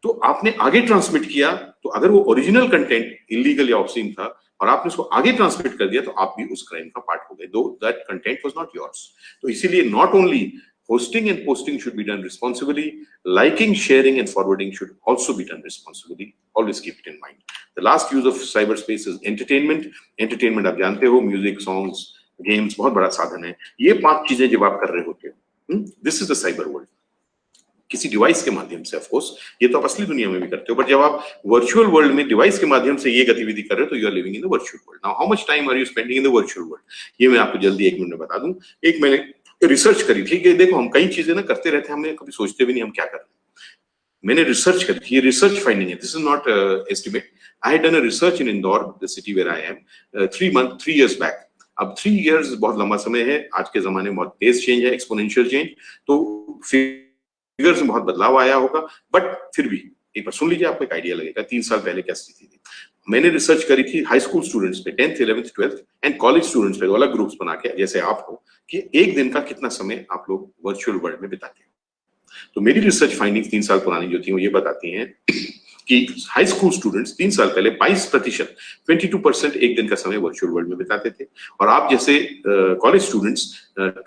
तो आपने आगे ट्रांसमिट किया, तो अगर वो ओरिजिनल कंटेंट इलीगल या ऑब्सीन था और आपने उसको आगे ट्रांसमिट कर दिया, तो आप भी उस क्राइम का पार्ट हो गए, दो that content was not yours. तो इसीलिए not only hosting and posting should be done responsibly, liking, sharing and forwarding should also be done responsibly. Always keep it in mind. The last use of cyberspace is entertainment. Entertainment आप जानते हो, music, songs, games बहुत बड़ा साधन है। ये 5 चीजें जब आप कर रहे होते हो, this is the cyber world. किसी डिवाइस के माध्यम से, ऑफ कोर्स ये तो आप असली दुनिया में भी करते हो, बट जब आप वर्चुअल वर्ल्ड में डिवाइस के माध्यम से ये गतिविधि कर रहे हो, तो you are living in the virtual world. Now how much time are you spending in the virtual world? ये मैं आपको जल्दी 1 मिनट में बता दूं। एक मैंने रिसर्च करी थी कि देखो, हम कई चीजें ना करते रहते हैं, हमें कभी सोचते भी नहीं हम क्या कर रहे हैं। मैंने रिसर्च करी थी, ये रिसर्च फाइंडिंग है, this is not estimate. I had done a research in Indore, the city where I am, 3 years बैक। अब 3 years बहुत लंबा समय है, आज के जमाने में बहुत तेज चेंज है, एक्सपोनेंशियल चेंज, तो फिगर्स में बहुत बदलाव आया होगा, बट फिर भी एक बार सुन लीजिए, आपको एक आइडिया लगेगा 3 साल पहले क्या स्थिति थी। मैंने रिसर्च करी थी हाई स्कूल स्टूडेंट्स पे, 10th, 11th, 12th and college students पे, अलग ग्रुप्स बना के, जैसे आप हो, कि एक दिन का कितना समय आप लोग वर्चुअल वर्ल्ड में बिताते हैं। तो मेरी रिसर्च फाइंडिंग्स 3 साल पुरानी जो थी, वो ये बताती हैं कि हाई स्कूल स्टूडेंट्स 3 साल पहले 22%, 22% एक दिन का समय वर्चुअल वर्ल्ड में बिताते थे, और आप जैसे कॉलेज स्टूडेंट्स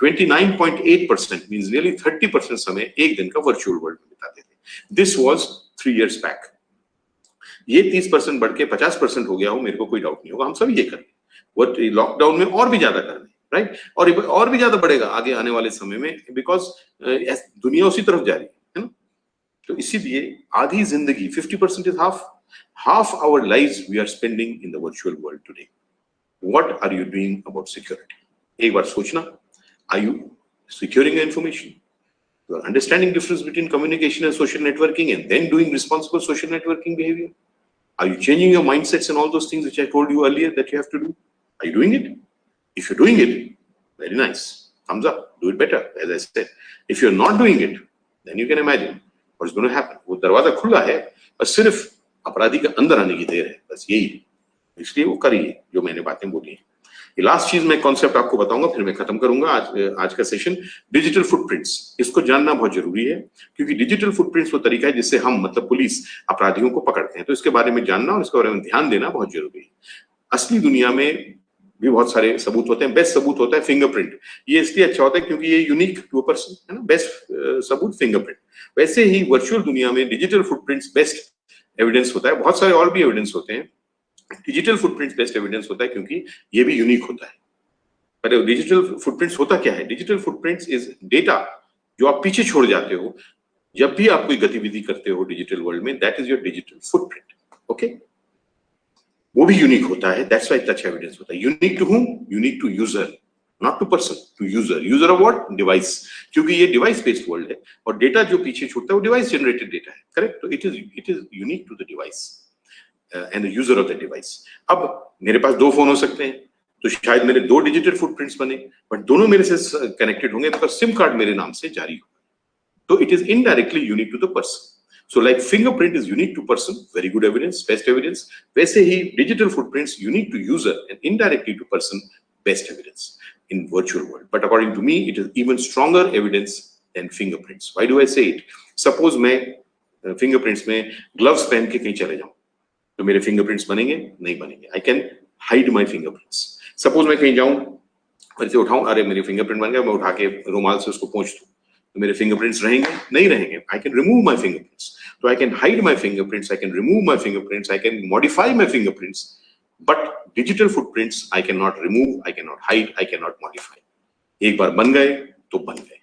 29.8% मींस नियरली 30% समय एक दिन का वर्चुअल वर्ल्ड में बिताते थे। This was 3 years back. ये 30% बढ़ के 50% हो गया हो, मेरे को कोई डाउट नहीं होगा, हम सभी ये करेंगे। वो लॉकडाउन में और भी ज्यादा कर रहे हैं, राइट, और भी ज्यादा बढ़ेगा आगे आने वाले समय में, बिकॉज दुनिया उसी तरफ जा रही है ना। तो इसीलिए आधी जिंदगी 50% is half our lives we are spending in the virtual world today. What are you doing about security? एक बार सोचना, are you securing information? You are understanding difference between communication and social networking, and then doing responsible social networking behavior? Are you changing your mindsets and all those things which I told you earlier that you have to do? Are you doing it? If you're doing it, very nice. Thumbs up. Do it better, as I said. If you're not doing it, then you can imagine what's going to happen. वो दरवाजा खुला है, बस सिर्फ अपराधी के अंदर आने की देर है, बस यही है। इसलिए वो करिए जो मैंने बातें बोली हैं। ये लास्ट चीज मैं कॉन्सेप्ट आपको बताऊंगा, फिर मैं खत्म करूंगा आज का सेशन। डिजिटल फुटप्रिंट्स, इसको जानना बहुत जरूरी है, क्योंकि डिजिटल फुटप्रिंट्स वो तरीका है जिससे हम मतलब पुलिस अपराधियों को पकड़ते हैं। तो इसके बारे में जानना और इसके बारे में ध्यान देना बहुत जरूरी है। असली दुनिया में भी बहुत सारे सबूत होते हैं, बेस्ट सबूत होता है फिंगरप्रिंट। ये इसलिए अच्छा होता है क्योंकि ये यूनिक टू अ पर्सन है ना, बेस्ट सबूत फिंगरप्रिंट। वैसे ही वर्चुअल दुनिया में डिजिटल फुटप्रिंट्स बेस्ट एविडेंस होता है। बहुत सारे और भी एविडेंस होते हैं, डिजिटल फुटप्रिंट्स बेस्ट एविडेंस होता है क्योंकि ये भी यूनिक होता है। पर डिजिटल फुटप्रिंट्स होता क्या है? डिजिटल फुटप्रिंट्स इज डेटा जो आप पीछे छोड़ जाते हो जब भी आप कोई गतिविधि करते हो डिजिटल वर्ल्ड में, that is your digital footprint. Okay, वो भी यूनिक होता है, दैट्स व्हाई अच्छा एविडेंस होता है। Unique to whom? Unique to user, not to person, to user. User of what? Device, क्योंकि ये डिवाइस बेस्ड वर्ल्ड है और डेटा जो पीछे छूटता है वो डिवाइस जनरेटेड डेटा है, करेक्ट? तो it is unique to the device and the user of the device. अब मेरे पास 2 फोन हो सकते हैं, तो शायद मेरे 2 डिजिटल फुटप्रिंट्स बने, बट दोनों मेरे से कनेक्टेड होंगे बिकॉज सिम कार्ड मेरे नाम से जारी होगा। तो it is indirectly unique to the person. So like fingerprint is unique to person, very good evidence, best evidence, वैसे ही digital footprints unique to user and indirectly to person, best evidence in virtual world. But according to me, it is even stronger evidence than fingerprints. Why do I say it? Suppose मैं fingerprints में gloves पहन के कहीं चले जाऊं, तो मेरे fingerprints बनेंगे? नहीं बनेंगे। आई can hide my fingerprints. Suppose मैं कहीं जाऊं और इसे उठाऊं, अरे मेरे फिंगरप्रिंट बन गया, मैं उठा के रुमाल से उसको पोंछ दूं, तो मेरे फिंगरप्रिंट्स रहेंगे? नहीं रहेंगे। I can remove my fingerprints, तो I can hide my fingerprints, I can remove my fingerprints, I can modify my fingerprints, but digital footprints I can not remove, I can not hide, I can not modify. एक बार बन गए तो बन गए।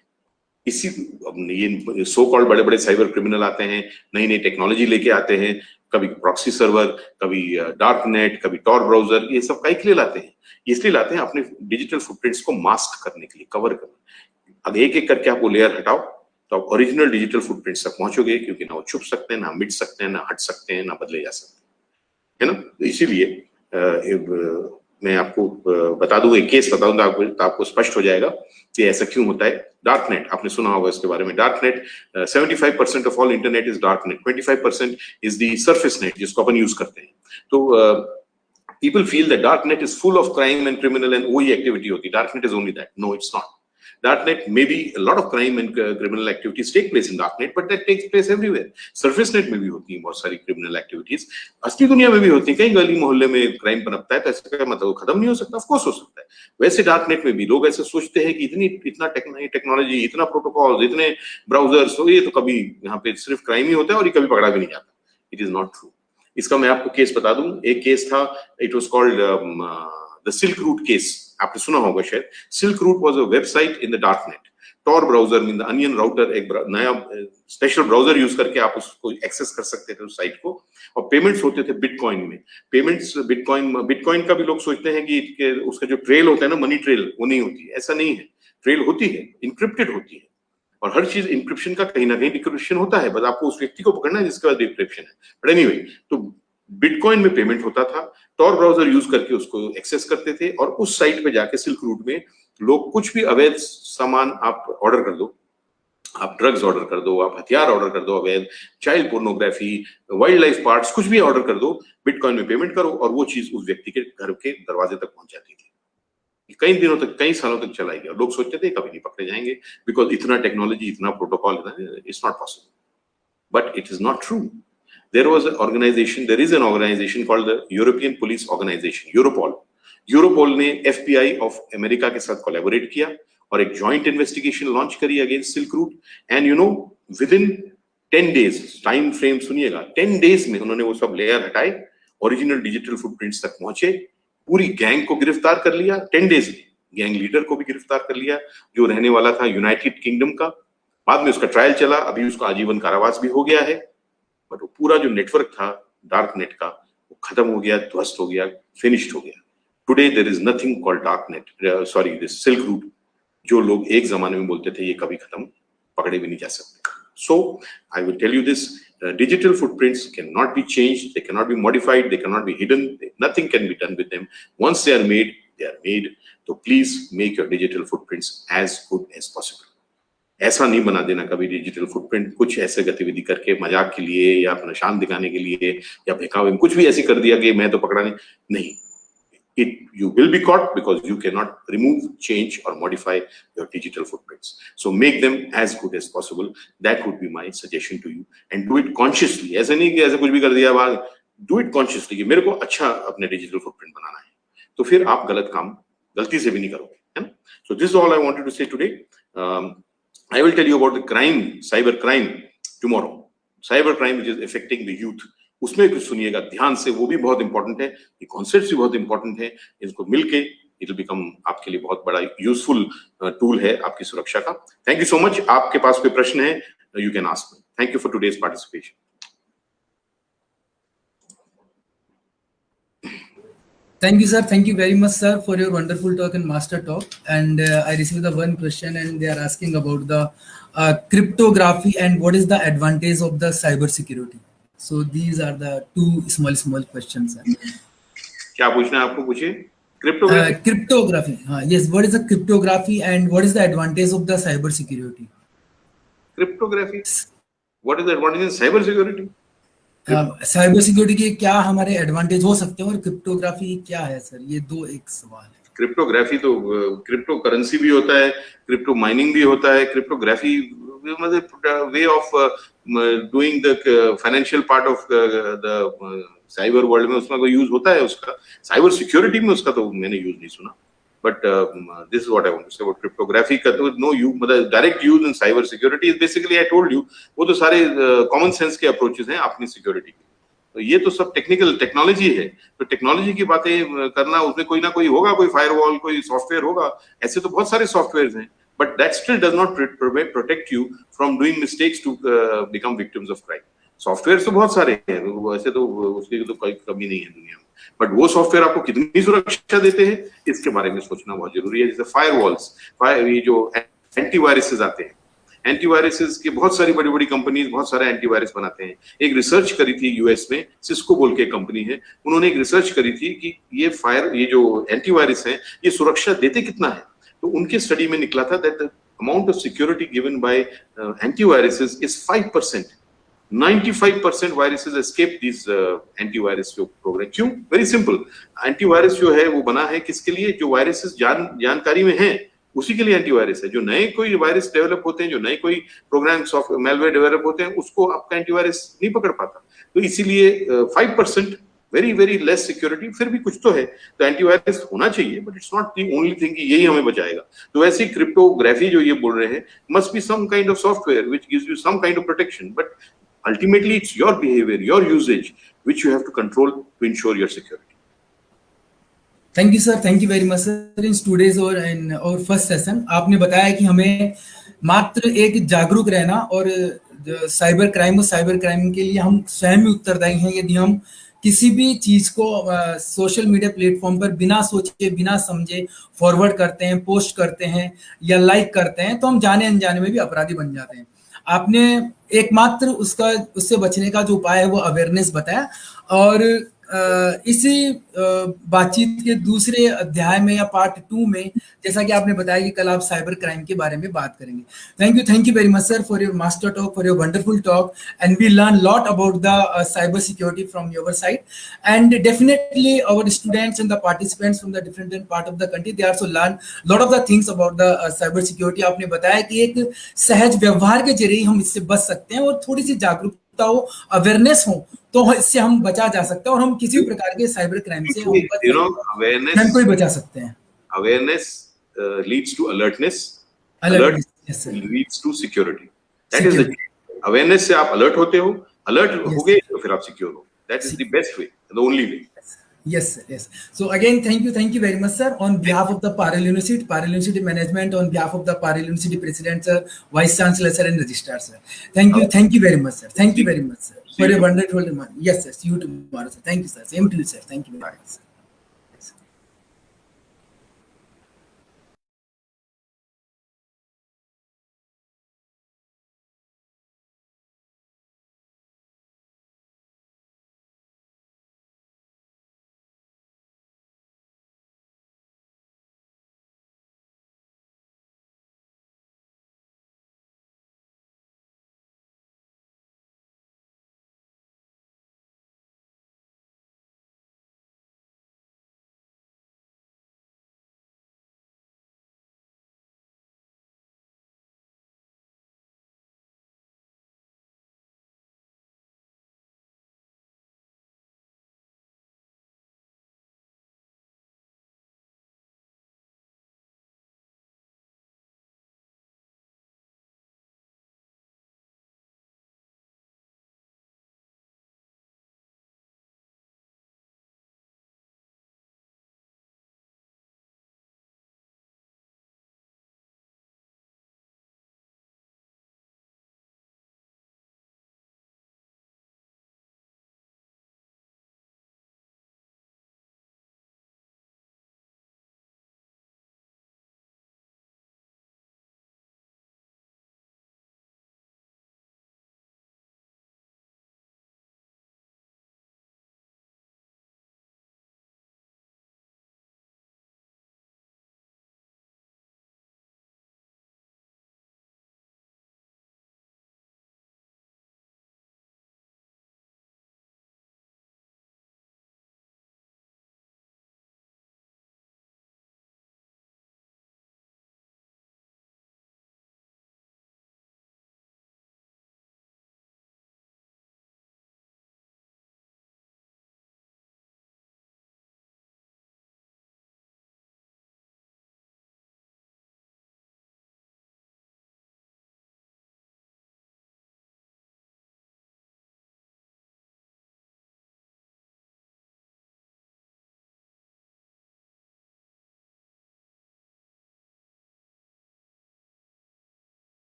इसी ये सो कॉल्ड बड़े बड़े साइबर क्रिमिनल आते हैं, नई नई टेक्नोलॉजी लेके आते हैं, कभी प्रॉक्सी सर्वर, कभी डार्क नेट, कभी टॉर ब्राउजर, ये सब कई के लिए लाते हैं? इसलिए लाते हैं अपने डिजिटल फुटप्रिंट्स को मास्क करने के लिए, कवर करने। अब एक एक करके आप वो लेयर हटाओ तो आप ओरिजिनल डिजिटल फुटप्रिंट्स तक पहुंचोगे, क्योंकि ना वो छुप सकते हैं, ना मिट सकते हैं, ना हट सकते हैं, ना बदले जा सकते हैं, है ना। तो इसीलिए मैं आपको बता दूं, एक केस बता दूं तो आपको स्पष्ट हो जाएगा कि ऐसा क्यों होता है। डार्क नेट, आपने सुना होगा इसके बारे में। Dark net 75% of all internet is dark net, 25% is the surface net जिसको अपन यूज करते हैं। तो people feel that dark net is full of crime and criminal and OE activity होती है। Dark net is only that. No, it's not. Dark net, maybe a lot of crime and criminal activities take place in dark net, but that takes place everywhere. Surface net में भी होती है बहुत सारी criminal activities, असली दुनिया में भी होती है। कई गली मोहल्ले में क्राइम पनपता है, तो ऐसा मतलब खत्म नहीं हो सकता? ऑफ कोर्स हो सकता है। वैसे डार्क नेट में भी लोग ऐसे सोचते हैं कि इतना टेक्नोलॉजी, इतना प्रोटोकॉल, इतने ब्राउजर्स, तो ये तो कभी यहाँ पे सिर्फ क्राइम ही होता है और ये कभी पकड़ा भी नहीं जाता। It is not true. इसका मैं आपको केस बता दूं। एक केस था, it was called the silk route case, आपने सुना होगा शायद। Silk route was a website in the dark net. Tor browser mean the onion router, एक नया स्पेशल ब्राउजर यूज करके आप उसको एक्सेस कर सकते थे उस साइट को, और पेमेंट्स होते थे बिटकॉइन में। पेमेंट्स बिटकॉइन का भी लोग सोचते हैं कि उसका जो ट्रेल होता है ना, मनी ट्रेल, वो नहीं होती है। ऐसा नहीं है, ट्रेल होती है, इंक्रिप्टेड होती है, और हर चीज इंक्रिप्शन का कहीं ना कहीं डिक्रिप्शन होता है, बस आपको उस व्यक्ति को पकड़ना है जिसके पास डिक्रिप्शन है। बट एनीवे, तो बिटकॉइन में पेमेंट होता था, टॉर ब्राउजर यूज करके उसको एक्सेस करते थे, और उस साइट पे जाके सिल्क रूट में लोग कुछ भी अवैध सामान आप ऑर्डर कर दो, आप ड्रग्स ऑर्डर कर दो, आप हथियार ऑर्डर कर दो, अवैध child pornography, wild life parts, कुछ भी ऑर्डर कर दो, बिटकॉइन में पेमेंट करो, और वो चीज उस व्यक्ति के घर के दरवाजे तक पहुंच जाती थी। कई दिनों तक, कई सालों तक चलाई गई, और लोग सोचते थे कभी नहीं पकड़े जाएंगे, बिकॉज इतना टेक्नोलॉजी, इतना protocol, it's not possible. But it is not true. there is an organization called the European Police Organization, Europol. Europol ने FBI ऑफ अमेरिका के साथ कोलैबोरेट किया और एक जॉइंट इन्वेस्टिगेशन लॉन्च करी against silk route, and you know with in 10 days, time frame सुनिएगा, 10 days में उन्होंने वो सब लेयर हटाए, ओरिजिनल डिजिटल फुटप्रिंट्स तक पहुंचे, पूरी गैंग को गिरफ्तार कर लिया 10 days में, गैंग लीडर को भी गिरफ्तार कर लिया जो रहने वाला था यूनाइटेड किंगडम का। बाद में उसका ट्रायल चला, अभी उसका आजीवन कारावास भी हो गया है, बट वो पूरा जो नेटवर्क था डार्क नेट का वो खत्म हो गया, ध्वस्त हो गया, फिनिश्ड हो गया। Today there is nothing called dark net, sorry this silk route, जो लोग एक जमाने में बोलते थे ये कभी खत्म, पकड़े भी नहीं जा सकते। So I will tell you this, digital footprints cannot be changed, they cannot be modified, they cannot be hidden, nothing can be done with them. Once they are made, they are made. So please make your digital footprints as good as possible. ऐसा नहीं बना देना कभी digital footprint कुछ ऐसे गतिविधि करके मजाक के लिए या अपना शान दिखाने के लिए या बहकावे में कुछ भी ऐसे कर दिया कि मैं तो पकड़ा नहीं। You will be caught because you cannot remove, change or modify your digital footprints. So make them as good as possible. That would be my suggestion to you, and do it consciously. ऐसे नहीं कि ऐसे कुछ भी कर दिया बाद, do it consciously कि मेरे को अच्छा अपने डिजिटल फुटप्रिंट बनाना है, तो फिर आप गलत काम गलती से भी नहीं करोगे, है ना? So this is all I wanted to say today. I will tell you about the crime, cyber crime tomorrow. Cyber crime which is affecting the youth. उसमें कुछ सुनिएगा ध्यान से, वो भी बहुत इंपॉर्टेंट है, ये कॉन्सेप्ट्स भी बहुत इंपॉर्टेंट है, इसको मिलके इट विल बिकम आपके लिए बहुत बड़ा यूजफुल टूल है आपकी सुरक्षा का। Thank you so much. आपके पास कोई प्रश्न है, you can ask me. Thank you for today's participation. Thank you, sir. Thank you very much, sir, for your wonderful talk and master talk. And I received the one question, and they are asking about the cryptography and what is the advantage of the cyber security. So these are the two small questions. क्या पूछना है आपको, पूछिए। Cryptography. Cryptography. Yes. What is the cryptography and what is the advantage of the cyber security? Cryptography. What is the advantage in cyber security? Cyber security के क्या हमारे advantage हो सकते हैं और क्रिप्टोग्राफी क्या है सर? ये दो एक सवाल है। क्रिप्टोग्राफी तो क्रिप्टो करेंसी भी होता है, क्रिप्टो माइनिंग भी होता है। क्रिप्टोग्राफी मतलब way of doing the financial part of the cyber world में उसका कोई यूज होता है उसका। साइबर सिक्योरिटी में उसका तो मैंने यूज नहीं सुना, but this is what I want to say about cryptography का। तो नो यू मतलब direct use in cyber security is basically, I told you, वो तो सारे कॉमन सेंस के अप्रोचेस हैं अपनी सिक्योरिटी की। तो ये तो सब टेक्निकल टेक्नोलॉजी है, तो टेक्नोलॉजी की बातें करना, उसमें कोई ना कोई होगा, कोई फायरवॉल, कोई सॉफ्टवेयर होगा। ऐसे तो बहुत सारे सॉफ्टवेयर हैं, but that still does not protect you from doing mistakes to become victims of crime. Software तो बहुत सारे हैं, वैसे तो उसकी तो कोई कमी नहीं है दुनिया में, बट वो सॉफ्टवेयर आपको कितनी सुरक्षा देते हैं इसके बारे में सोचना बहुत जरूरी है। जैसे फायरवॉल्स, ये जो एंटीवायरसेस आते हैं, एंटीवायरसेस की बहुत सारी बड़ी बड़ी कंपनीज बहुत सारे एंटीवायरस बनाते हैं। एक रिसर्च करी थी यूएस में, सिस्को बोल के कंपनी है, उन्होंने एक रिसर्च करी थी कि ये जो एंटीवायरस है ये सुरक्षा देते कितना है। तो उनके स्टडी में निकला था that the amount of security given by antiviruses is 5%। 95% viruses escape this antivirus जो प्रोग्राम। क्यों? वेरी सिंपल, एंटीवायरस जो है वो बना है किसके लिए? जो वायरसेस जानकारी में है उसी के लिए एंटीवायरस है। जो नए कोई वायरस डेवलप होते हैं, जो नए कोई प्रोग्राम सॉफ्टवेयर मेलवेयर डेवलप होते हैं, उसको आपका एंटीवायरस नहीं पकड़ पाता। तो इसीलिए 5% वेरी वेरी लेस सिक्योरिटी, फिर भी कुछ तो है। तो एंटीवायरस होना चाहिए, but it's not the only thing कि यही हमें बचाएगा। तो वैसे ही क्रिप्टोग्राफी जो ये बोल रहे हैं, must be some kind of software which gives you some kind of protection, but ultimately it's your behavior, your usage which you have to control to ensure your security. Thank you sir, thank you very much sir. In today's और first session आपने बताया कि हमें मात्र एक जागरूक रहना और साइबर क्राइम और साइबर क्राइम के लिए हम स्वयं ही उत्तरदायी हैं। यदि हम किसी भी चीज को सोशल मीडिया प्लेटफॉर्म पर बिना सोचे बिना समझे फॉरवर्ड करते हैं, पोस्ट करते हैं या लाइक करते हैं, तो हम जाने अनजाने में भी अपराधी बन जाते हैं। आपने एकमात्र उससे बचने का जो उपाय है वो अवेयरनेस बताया, और इसी बातचीत के दूसरे अध्याय में या पार्ट 2 में जैसा कि आपने बताया कि कल आप साइबर क्राइम के बारे में बात करेंगे। Thank you very much sir for your master talk, for your wonderful talk, and we learn lot about the cyber security from your side, and definitely our students and the participants from the different part of the country they also learn lot of the things about the cyber security. आपने बताया कि एक सहज व्यवहार के जरिए हम इससे बच सकते हैं और थोड़ी सी जागरूकता जागरूकता हो, अवेयरनेस हो, तो इससे हम बचा जा सकता है और हम किसी भी प्रकार के साइबर क्राइम से हम स्वयं को ही बचा सकते हैं. Awareness leads to alertness. Alert, yes, sir. leads to security. That is the awareness से आप alert होते हो, alert हो गए तो फिर आप secure हो. That is the best way, the only way. Yes, sir. Yes. So again, thank you very much, sir. On behalf of the Parallel University Management, on behalf of the Parallel University President, sir, Vice Chancellor, sir, and Registrar, sir. Thank you very much, sir. Thank you very much, sir, for your wonderful remark. Yes, sir. See you tomorrow, sir. Thank you, sir. Same to you, sir. Thank you very much.